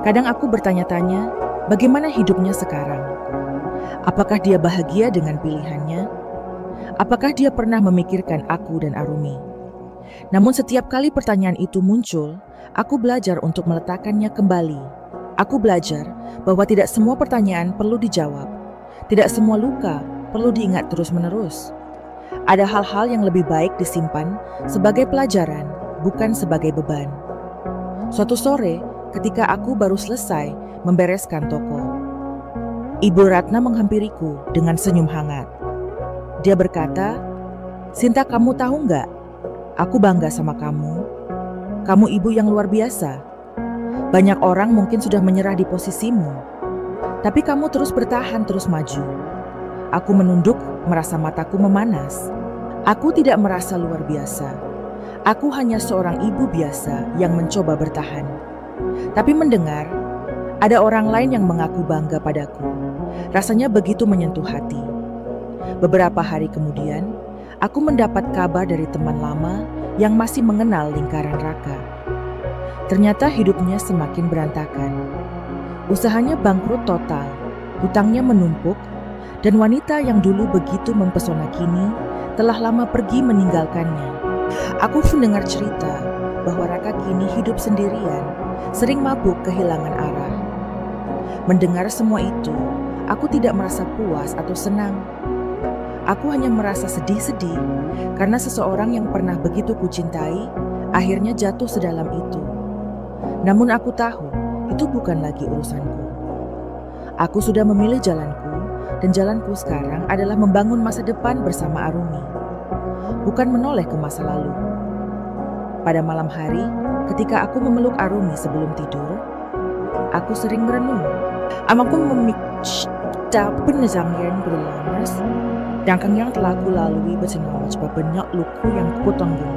[SPEAKER 1] Kadang aku bertanya-tanya, bagaimana hidupnya sekarang? Apakah dia bahagia dengan pilihannya? Apakah dia pernah memikirkan aku dan Arumi? Namun setiap kali pertanyaan itu muncul, aku belajar untuk meletakkannya kembali. Aku belajar bahwa tidak semua pertanyaan perlu dijawab. Tidak semua luka perlu diingat terus-menerus. Ada hal-hal yang lebih baik disimpan sebagai pelajaran, bukan sebagai beban. Suatu sore, ketika aku baru selesai membereskan toko, Ibu Ratna menghampiriku dengan senyum hangat. Dia berkata, "Sinta, kamu tahu nggak? Aku bangga sama kamu. Kamu ibu yang luar biasa. Banyak orang mungkin sudah menyerah di posisimu, tapi kamu terus bertahan, terus maju." Aku menunduk, merasa mataku memanas. Aku tidak merasa luar biasa. Aku hanya seorang ibu biasa yang mencoba bertahan. Tapi mendengar ada orang lain yang mengaku bangga padaku, rasanya begitu menyentuh hati. Beberapa hari kemudian, aku mendapat kabar dari teman lama yang masih mengenal lingkaran Raka. Ternyata hidupnya semakin berantakan. Usahanya bangkrut total, hutangnya menumpuk, dan wanita yang dulu begitu mempesona kini telah lama pergi meninggalkannya. Aku mendengar cerita bahwa Raka kini hidup sendirian, sering mabuk kehilangan arah. Mendengar semua itu, aku tidak merasa puas atau senang. Aku hanya merasa sedih-sedih karena seseorang yang pernah begitu kucintai akhirnya jatuh sedalam itu. Namun aku tahu itu bukan lagi urusanku. Aku sudah memilih jalanku, dan jalanku sekarang adalah membangun masa depan bersama Arumi, bukan menoleh ke masa lalu. Pada malam hari, ketika aku memeluk Arumi sebelum tidur, aku sering merenung. Amaku memikta penezangan berlamas, Dangkang yang telah ku lalui bersama coba banyak luku yang ku tanggung,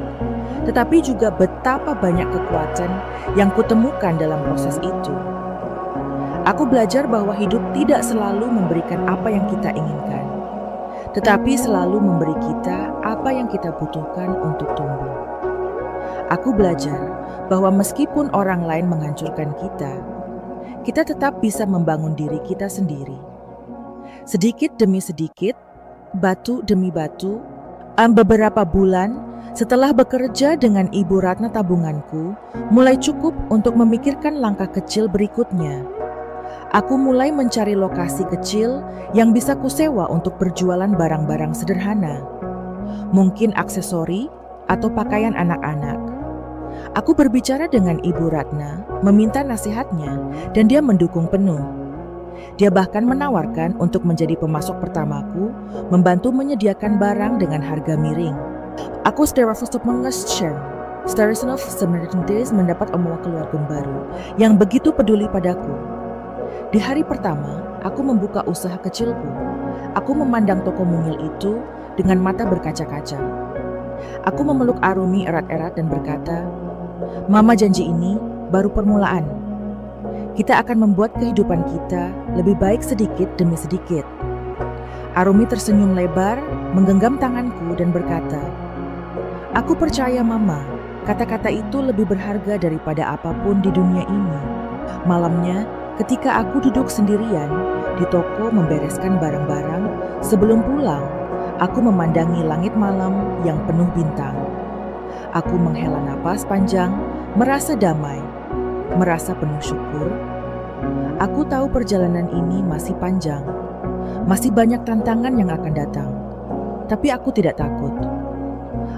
[SPEAKER 1] tetapi juga betapa banyak kekuatan yang kutemukan dalam proses itu. Aku belajar bahwa hidup tidak selalu memberikan apa yang kita inginkan, tetapi selalu memberi kita apa yang kita butuhkan untuk tumbuh. Aku belajar bahwa meskipun orang lain menghancurkan kita tetap bisa membangun diri kita sendiri. Sedikit demi sedikit, batu demi batu, beberapa bulan setelah bekerja dengan Ibu Ratna, tabunganku mulai cukup untuk memikirkan langkah kecil berikutnya. Aku mulai mencari lokasi kecil yang bisa kusewa untuk berjualan barang-barang sederhana, mungkin aksesori atau pakaian anak-anak. Aku berbicara dengan Ibu Ratna, meminta nasihatnya, dan dia mendukung penuh. Dia bahkan menawarkan untuk menjadi pemasok pertamaku, membantu menyediakan barang dengan harga miring. Aku secara mengesyar. Secara semenjak mendapat omongan keluarga baru yang begitu peduli padaku. Di hari pertama, aku membuka usaha kecilku. Aku memandang toko mungil itu dengan mata berkaca-kaca. Aku memeluk Arumi erat-erat dan berkata, "Mama, janji ini baru permulaan. Kita akan membuat kehidupan kita lebih baik sedikit demi sedikit." Arumi tersenyum lebar, menggenggam tanganku dan berkata, "Aku percaya, Mama. Kata-kata itu lebih berharga daripada apapun di dunia ini." Malamnya, ketika aku duduk sendirian di toko membereskan barang-barang, sebelum pulang, aku memandangi langit malam yang penuh bintang. Aku menghela napas panjang, merasa damai, merasa penuh syukur. Aku tahu perjalanan ini masih panjang, masih banyak tantangan yang akan datang, tapi aku tidak takut.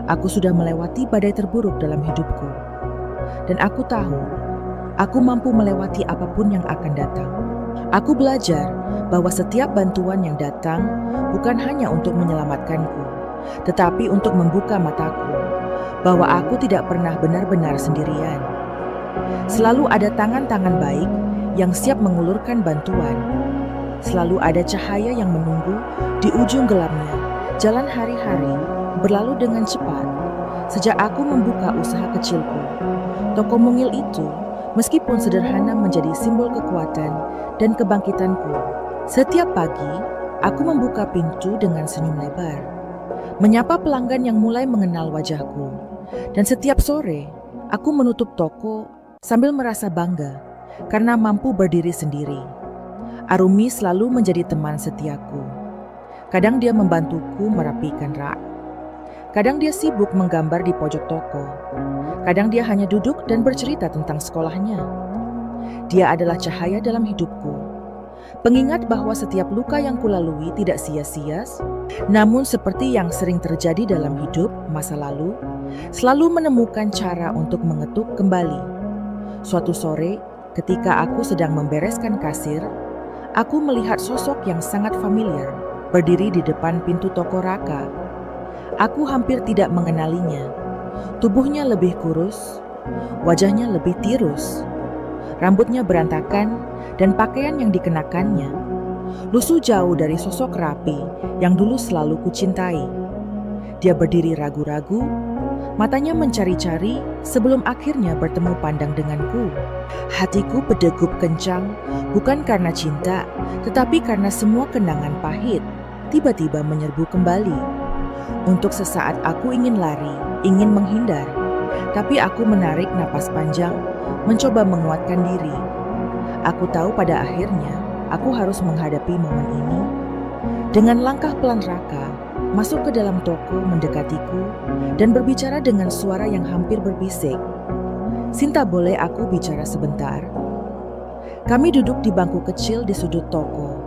[SPEAKER 1] Aku sudah melewati badai terburuk dalam hidupku, dan aku tahu aku mampu melewati apapun yang akan datang. Aku belajar bahwa setiap bantuan yang datang bukan hanya untuk menyelamatkanku, tetapi untuk membuka mataku bahwa aku tidak pernah benar-benar sendirian. Selalu ada tangan-tangan baik yang siap mengulurkan bantuan. Selalu ada cahaya yang menunggu di ujung gelapnya. Jalan hari-hari berlalu dengan cepat sejak aku membuka usaha kecilku. Toko mungil itu, meskipun sederhana, menjadi simbol kekuatan dan kebangkitanku. Setiap pagi, aku membuka pintu dengan senyum lebar, menyapa pelanggan yang mulai mengenal wajahku. Dan setiap sore, aku menutup toko sambil merasa bangga karena mampu berdiri sendiri. Arumi selalu menjadi teman setiaku. Kadang dia membantuku merapikan rak. Kadang dia sibuk menggambar di pojok toko. Kadang dia hanya duduk dan bercerita tentang sekolahnya. Dia adalah cahaya dalam hidupku. Pengingat bahwa setiap luka yang kulalui tidak sia-sia, namun seperti yang sering terjadi dalam hidup masa lalu, selalu menemukan cara untuk mengetuk kembali. Suatu sore, ketika aku sedang membereskan kasir, aku melihat sosok yang sangat familiar berdiri di depan pintu toko Raka. Aku hampir tidak mengenalinya. Tubuhnya lebih kurus, wajahnya lebih tirus, rambutnya berantakan, dan pakaian yang dikenakannya lusuh jauh dari sosok rapi yang dulu selalu kucintai. Dia berdiri ragu-ragu, matanya mencari-cari sebelum akhirnya bertemu pandang denganku. Hatiku berdegup kencang, bukan karena cinta, tetapi karena semua kenangan pahit tiba-tiba menyerbu kembali. Untuk sesaat aku ingin lari, ingin menghindar, tapi aku menarik napas panjang, mencoba menguatkan diri. Aku tahu pada akhirnya aku harus menghadapi momen ini. Dengan langkah pelan Raka masuk ke dalam toko, mendekatiku, dan berbicara dengan suara yang hampir berbisik. "Sinta, boleh aku bicara sebentar?" Kami duduk di bangku kecil di sudut toko.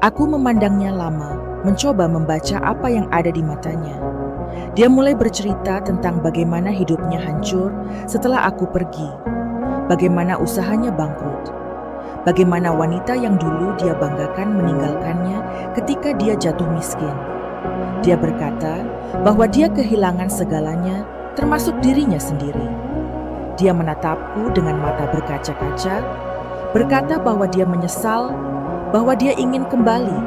[SPEAKER 1] Aku memandangnya lama, mencoba membaca apa yang ada di matanya. Dia mulai bercerita tentang bagaimana hidupnya hancur setelah aku pergi, bagaimana usahanya bangkrut, bagaimana wanita yang dulu dia banggakan meninggalkannya ketika dia jatuh miskin. Dia berkata bahwa dia kehilangan segalanya, termasuk dirinya sendiri. Dia menatapku dengan mata berkaca-kaca, berkata bahwa dia menyesal, bahwa dia ingin kembali,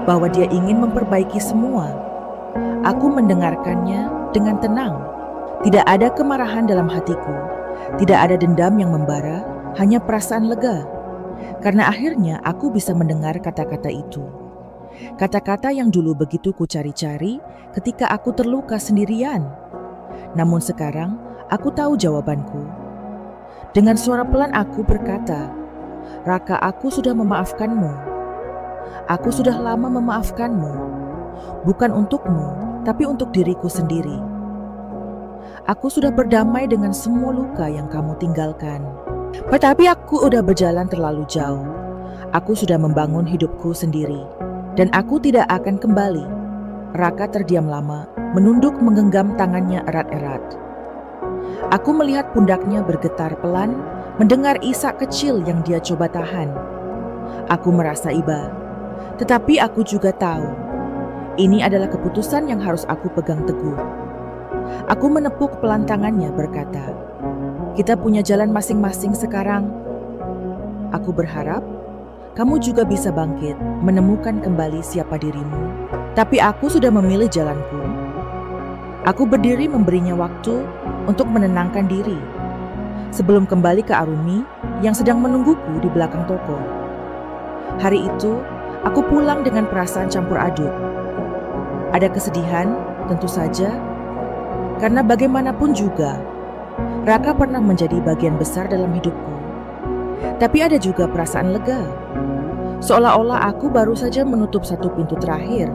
[SPEAKER 1] bahwa dia ingin memperbaiki semua. Aku mendengarkannya dengan tenang. Tidak ada kemarahan dalam hatiku, tidak ada dendam yang membara, hanya perasaan lega. Karena akhirnya aku bisa mendengar kata-kata itu. Kata-kata yang dulu begitu kucari-cari ketika aku terluka sendirian. Namun sekarang aku tahu jawabanku. Dengan suara pelan aku berkata, "Raka, aku sudah memaafkanmu. Aku sudah lama memaafkanmu. Bukan untukmu, tapi untuk diriku sendiri. Aku sudah berdamai dengan semua luka yang kamu tinggalkan. Tetapi aku udah berjalan terlalu jauh. Aku sudah membangun hidupku sendiri. Dan aku tidak akan kembali." Raka terdiam lama, menunduk menggenggam tangannya erat-erat. Aku melihat pundaknya bergetar pelan, mendengar isak kecil yang dia coba tahan. Aku merasa iba, tetapi aku juga tahu ini adalah keputusan yang harus aku pegang teguh. Aku menepuk pelan tangannya berkata, "Kita punya jalan masing-masing sekarang. Aku berharap kamu juga bisa bangkit, menemukan kembali siapa dirimu. Tapi aku sudah memilih jalanku." Aku berdiri memberinya waktu untuk menenangkan diri sebelum kembali ke Arumi yang sedang menungguku di belakang toko. Hari itu, aku pulang dengan perasaan campur aduk. Ada kesedihan, tentu saja, karena bagaimanapun juga, Raka pernah menjadi bagian besar dalam hidupku. Tapi ada juga perasaan lega, seolah-olah aku baru saja menutup satu pintu terakhir,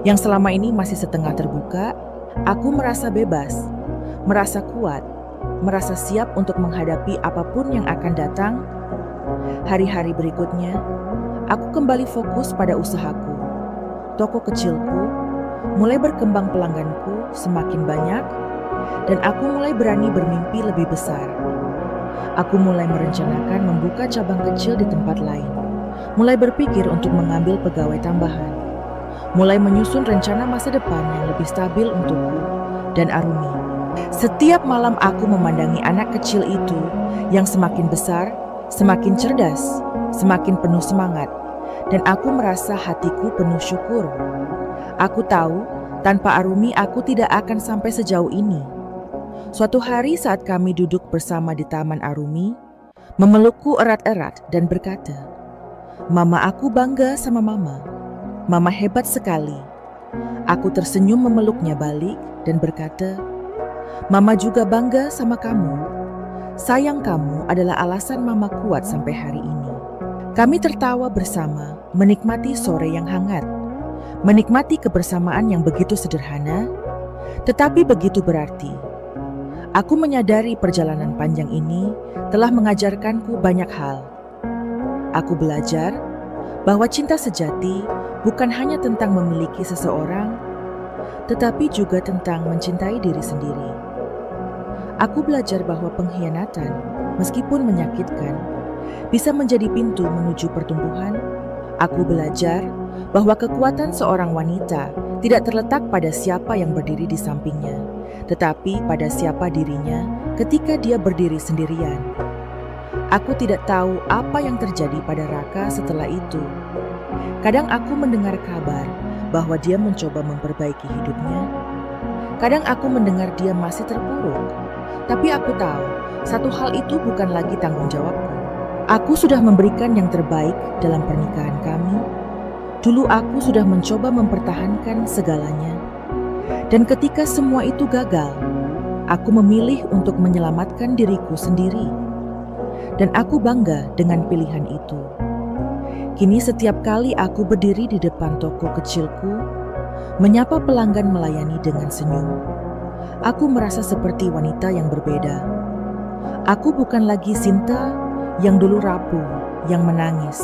[SPEAKER 1] yang selama ini masih setengah terbuka. Aku merasa bebas, merasa kuat, merasa siap untuk menghadapi apapun yang akan datang. Hari-hari berikutnya, aku kembali fokus pada usahaku. Toko kecilku mulai berkembang, pelangganku semakin banyak, dan aku mulai berani bermimpi lebih besar. Aku mulai merencanakan membuka cabang kecil di tempat lain, mulai berpikir untuk mengambil pegawai tambahan, mulai menyusun rencana masa depan yang lebih stabil untukku dan Arumi. Setiap malam aku memandangi anak kecil itu yang semakin besar, semakin cerdas, semakin penuh semangat, dan aku merasa hatiku penuh syukur. Aku tahu tanpa Arumi aku tidak akan sampai sejauh ini. Suatu hari saat kami duduk bersama di Taman Arumi, memelukku erat-erat dan berkata, "Mama, aku bangga sama Mama. Mama hebat sekali." Aku tersenyum memeluknya balik dan berkata, "Mama juga bangga sama kamu. Sayang kamu adalah alasan Mama kuat sampai hari ini." Kami tertawa bersama, menikmati sore yang hangat, menikmati kebersamaan yang begitu sederhana, tetapi begitu berarti. Aku menyadari perjalanan panjang ini telah mengajarkanku banyak hal. Aku belajar bahwa cinta sejati bukan hanya tentang memiliki seseorang, tetapi juga tentang mencintai diri sendiri. Aku belajar bahwa pengkhianatan, meskipun menyakitkan, bisa menjadi pintu menuju pertumbuhan. Aku belajar bahwa kekuatan seorang wanita tidak terletak pada siapa yang berdiri di sampingnya, tetapi pada siapa dirinya ketika dia berdiri sendirian. Aku tidak tahu apa yang terjadi pada Raka setelah itu. Kadang aku mendengar kabar bahwa dia mencoba memperbaiki hidupnya. Kadang aku mendengar dia masih terpuruk. Tapi aku tahu, satu hal itu bukan lagi tanggung jawabku. Aku sudah memberikan yang terbaik dalam pernikahan kami. Dulu aku sudah mencoba mempertahankan segalanya. Dan ketika semua itu gagal, aku memilih untuk menyelamatkan diriku sendiri. Dan aku bangga dengan pilihan itu. Kini setiap kali aku berdiri di depan toko kecilku, menyapa pelanggan melayani dengan senyum, aku merasa seperti wanita yang berbeda. Aku bukan lagi Sinta yang dulu rapuh, yang menangis,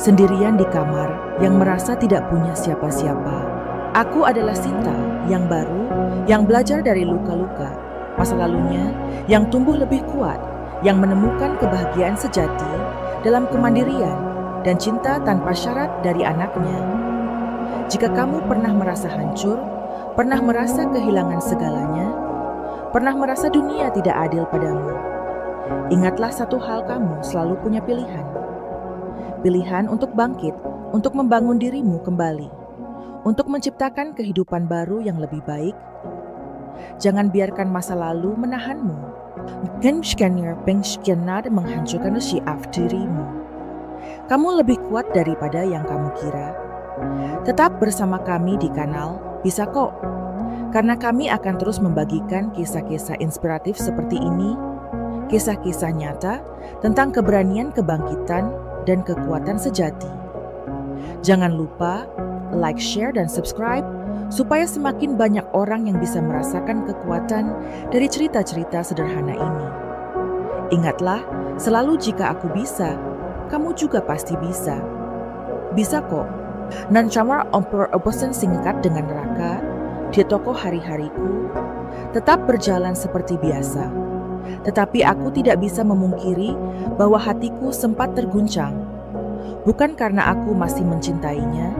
[SPEAKER 1] sendirian di kamar, yang merasa tidak punya siapa-siapa. Aku adalah Sinta yang baru, yang belajar dari luka-luka masa lalunya, yang tumbuh lebih kuat, yang menemukan kebahagiaan sejati dalam kemandirian dan cinta tanpa syarat dari anaknya. Jika kamu pernah merasa hancur, pernah merasa kehilangan segalanya, pernah merasa dunia tidak adil padamu, ingatlah satu hal, kamu selalu punya pilihan. Pilihan untuk bangkit, untuk membangun dirimu kembali, untuk menciptakan kehidupan baru yang lebih baik. Jangan biarkan masa lalu menahanmu. Menghancurkan siaf dirimu. Kamu lebih kuat daripada yang kamu kira. Tetap bersama kami di kanal Bisa Kok, karena kami akan terus membagikan kisah-kisah inspiratif seperti ini, kisah-kisah nyata tentang keberanian, kebangkitan, dan kekuatan sejati. Jangan lupa like, share, dan subscribe supaya semakin banyak orang yang bisa merasakan kekuatan dari cerita-cerita sederhana ini. Ingatlah, selalu jika aku bisa, kamu juga pasti bisa. Bisa kok. Nan camar ompor-oposan singkat dengan Raka di toko hari-hariku tetap berjalan seperti biasa. Tetapi aku tidak bisa memungkiri bahwa hatiku sempat terguncang. Bukan karena aku masih mencintainya,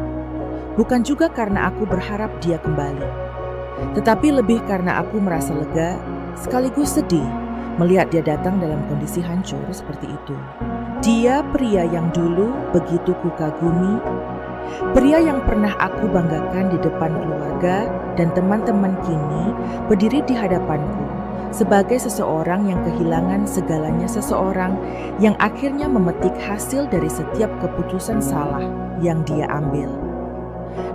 [SPEAKER 1] bukan juga karena aku berharap dia kembali, tetapi lebih karena aku merasa lega sekaligus sedih melihat dia datang dalam kondisi hancur seperti itu. Dia pria yang dulu begitu kukagumi, pria yang pernah aku banggakan di depan keluarga dan teman-teman, kini berdiri di hadapanku sebagai seseorang yang kehilangan segalanya, seseorang yang akhirnya memetik hasil dari setiap keputusan salah yang dia ambil.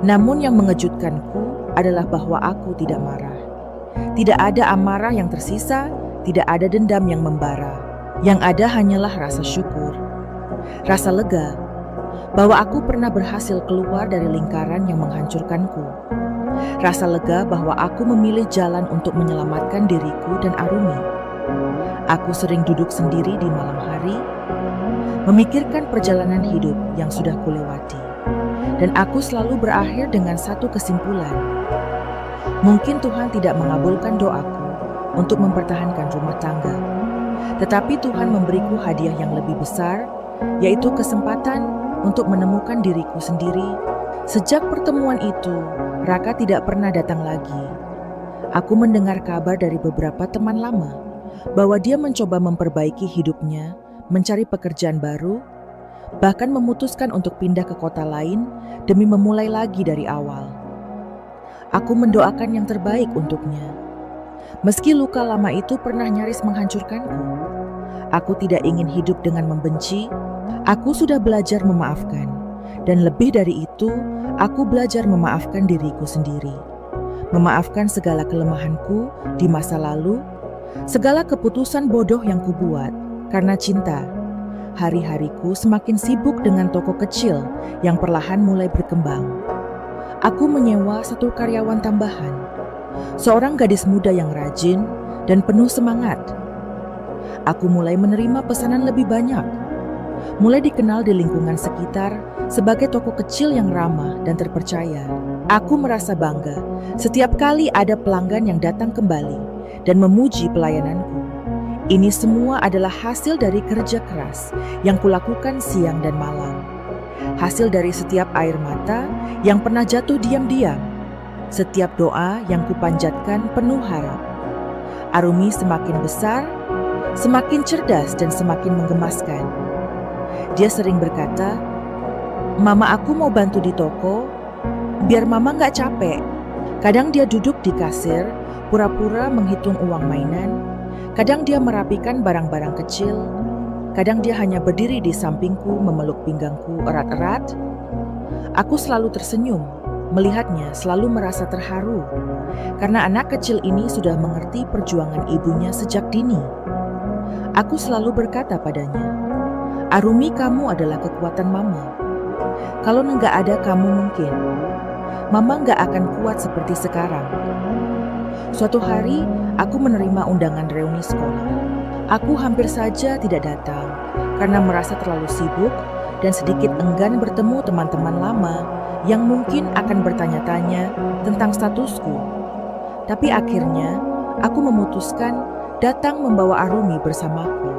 [SPEAKER 1] Namun yang mengejutkanku adalah bahwa aku tidak marah. Tidak ada amarah yang tersisa, tidak ada dendam yang membara. Yang ada hanyalah rasa syukur, rasa lega bahwa aku pernah berhasil keluar dari lingkaran yang menghancurkanku. Rasa lega bahwa aku memilih jalan untuk menyelamatkan diriku dan Arumi. Aku sering duduk sendiri di malam hari, memikirkan perjalanan hidup yang sudah kulewati. Dan aku selalu berakhir dengan satu kesimpulan. Mungkin Tuhan tidak mengabulkan doaku untuk mempertahankan rumah tangga. Tetapi Tuhan memberiku hadiah yang lebih besar, yaitu kesempatan untuk menemukan diriku sendiri. Sejak pertemuan itu, Raka tidak pernah datang lagi. Aku mendengar kabar dari beberapa teman lama bahwa dia mencoba memperbaiki hidupnya, mencari pekerjaan baru, bahkan memutuskan untuk pindah ke kota lain demi memulai lagi dari awal. Aku mendoakan yang terbaik untuknya. Meski luka lama itu pernah nyaris menghancurkanku, aku tidak ingin hidup dengan membenci. Aku sudah belajar memaafkan, dan lebih dari itu, aku belajar memaafkan diriku sendiri. Memaafkan segala kelemahanku di masa lalu, segala keputusan bodoh yang kubuat karena cinta. Hari-hariku semakin sibuk dengan toko kecil yang perlahan mulai berkembang. Aku menyewa satu karyawan tambahan, seorang gadis muda yang rajin dan penuh semangat. Aku mulai menerima pesanan lebih banyak, mulai dikenal di lingkungan sekitar sebagai toko kecil yang ramah dan terpercaya. Aku merasa bangga setiap kali ada pelanggan yang datang kembali dan memuji pelayananku. Ini semua adalah hasil dari kerja keras yang kulakukan siang dan malam. Hasil dari setiap air mata yang pernah jatuh diam-diam, setiap doa yang kupanjatkan penuh harap. Arumi semakin besar, semakin cerdas dan semakin menggemaskan. Dia sering berkata, "Mama, aku mau bantu di toko, biar mama gak capek." Kadang dia duduk di kasir, pura-pura menghitung uang mainan. Kadang dia merapikan barang-barang kecil. Kadang dia hanya berdiri di sampingku memeluk pinggangku erat-erat. Aku selalu tersenyum, melihatnya selalu merasa terharu. Karena anak kecil ini sudah mengerti perjuangan ibunya sejak dini. Aku selalu berkata padanya, "Arumi, kamu adalah kekuatan mama. Kalau nggak ada kamu mungkin mama nggak akan kuat seperti sekarang." Suatu hari, aku menerima undangan reuni sekolah. Aku hampir saja tidak datang karena merasa terlalu sibuk dan sedikit enggan bertemu teman-teman lama yang mungkin akan bertanya-tanya tentang statusku. Tapi akhirnya, aku memutuskan datang membawa Arumi bersamaku.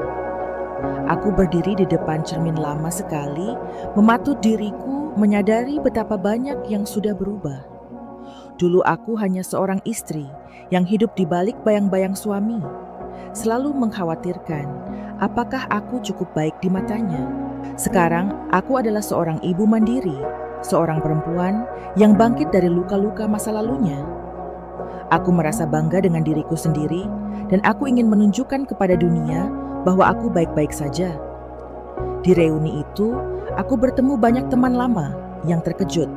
[SPEAKER 1] Aku berdiri di depan cermin lama sekali, mematut diriku menyadari betapa banyak yang sudah berubah. Dulu aku hanya seorang istri yang hidup di balik bayang-bayang suami, selalu mengkhawatirkan apakah aku cukup baik di matanya. Sekarang aku adalah seorang ibu mandiri, seorang perempuan yang bangkit dari luka-luka masa lalunya. Aku merasa bangga dengan diriku sendiri dan aku ingin menunjukkan kepada dunia bahwa aku baik-baik saja. Di reuni itu, aku bertemu banyak teman lama yang terkejut.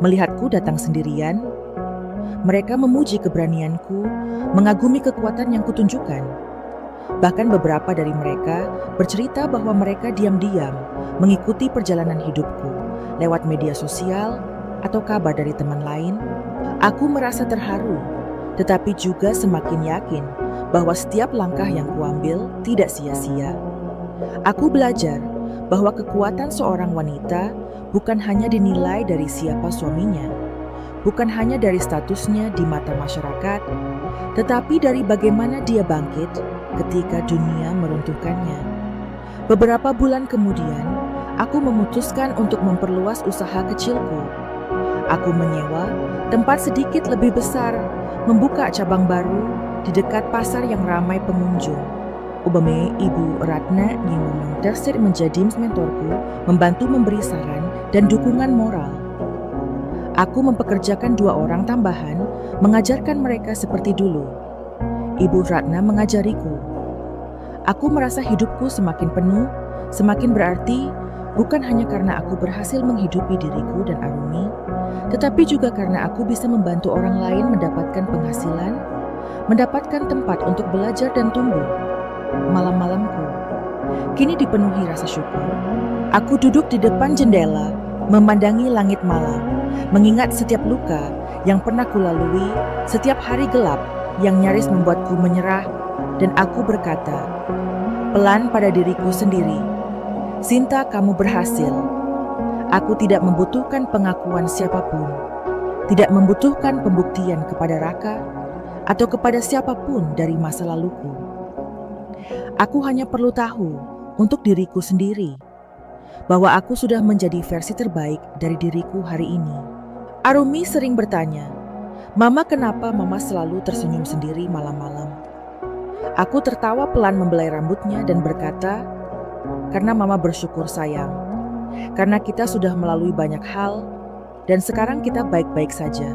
[SPEAKER 1] Melihatku datang sendirian, mereka memuji keberanianku, mengagumi kekuatan yang kutunjukkan. Bahkan beberapa dari mereka bercerita bahwa mereka diam-diam mengikuti perjalanan hidupku lewat media sosial atau kabar dari teman lain. Aku merasa terharu, tetapi juga semakin yakin bahwa setiap langkah yang kuambil tidak sia-sia. Aku belajar bahwa kekuatan seorang wanita bukan hanya dinilai dari siapa suaminya, bukan hanya dari statusnya di mata masyarakat, tetapi dari bagaimana dia bangkit ketika dunia meruntuhkannya. Beberapa bulan kemudian, aku memutuskan untuk memperluas usaha kecilku. Aku menyewa tempat sedikit lebih besar, membuka cabang baru di dekat pasar yang ramai pengunjung. Ubame Ibu Ratna yang memang dasar menjadi mentorku, membantu memberi saran dan dukungan moral. Aku mempekerjakan 2 orang tambahan, mengajarkan mereka seperti dulu. Ibu Ratna mengajariku. Aku merasa hidupku semakin penuh, semakin berarti, bukan hanya karena aku berhasil menghidupi diriku dan Arumi, tetapi juga karena aku bisa membantu orang lain mendapatkan penghasilan, mendapatkan tempat untuk belajar dan tumbuh. Malam-malamku kini dipenuhi rasa syukur. Aku duduk di depan jendela, memandangi langit malam, mengingat setiap luka yang pernah kulalui, setiap hari gelap yang nyaris membuatku menyerah, dan aku berkata pelan pada diriku sendiri, "Sinta, kamu berhasil." Aku tidak membutuhkan pengakuan siapapun, tidak membutuhkan pembuktian kepada Raka atau kepada siapapun dari masa laluku. Aku hanya perlu tahu untuk diriku sendiri bahwa aku sudah menjadi versi terbaik dari diriku hari ini. Arumi sering bertanya, "Mama, kenapa Mama selalu tersenyum sendiri malam-malam?" Aku tertawa pelan membelai rambutnya dan berkata, "Karena Mama bersyukur sayang, karena kita sudah melalui banyak hal dan sekarang kita baik-baik saja."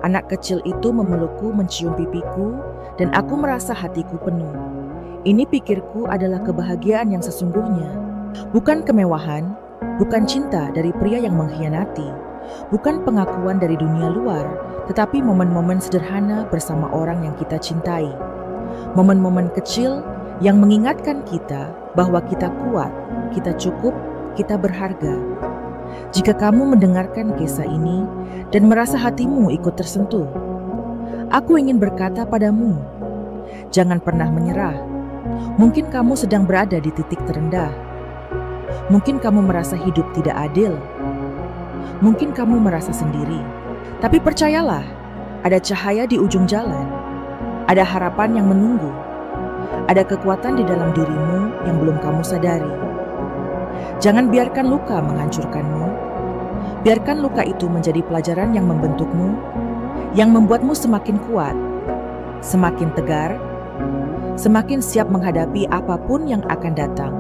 [SPEAKER 1] Anak kecil itu memelukku, mencium pipiku, dan aku merasa hatiku penuh. Ini pikirku adalah kebahagiaan yang sesungguhnya, bukan kemewahan, bukan cinta dari pria yang mengkhianati, bukan pengakuan dari dunia luar, tetapi momen-momen sederhana bersama orang yang kita cintai. Momen-momen kecil yang mengingatkan kita bahwa kita kuat, kita cukup, kita berharga. Jika kamu mendengarkan kisah ini dan merasa hatimu ikut tersentuh, aku ingin berkata padamu, jangan pernah menyerah. Mungkin kamu sedang berada di titik terendah. Mungkin kamu merasa hidup tidak adil. Mungkin kamu merasa sendiri. Tapi percayalah, ada cahaya di ujung jalan. Ada harapan yang menunggu. Ada kekuatan di dalam dirimu yang belum kamu sadari. Jangan biarkan luka menghancurkanmu. Biarkan luka itu menjadi pelajaran yang membentukmu, yang membuatmu semakin kuat, semakin tegar, semakin siap menghadapi apapun yang akan datang.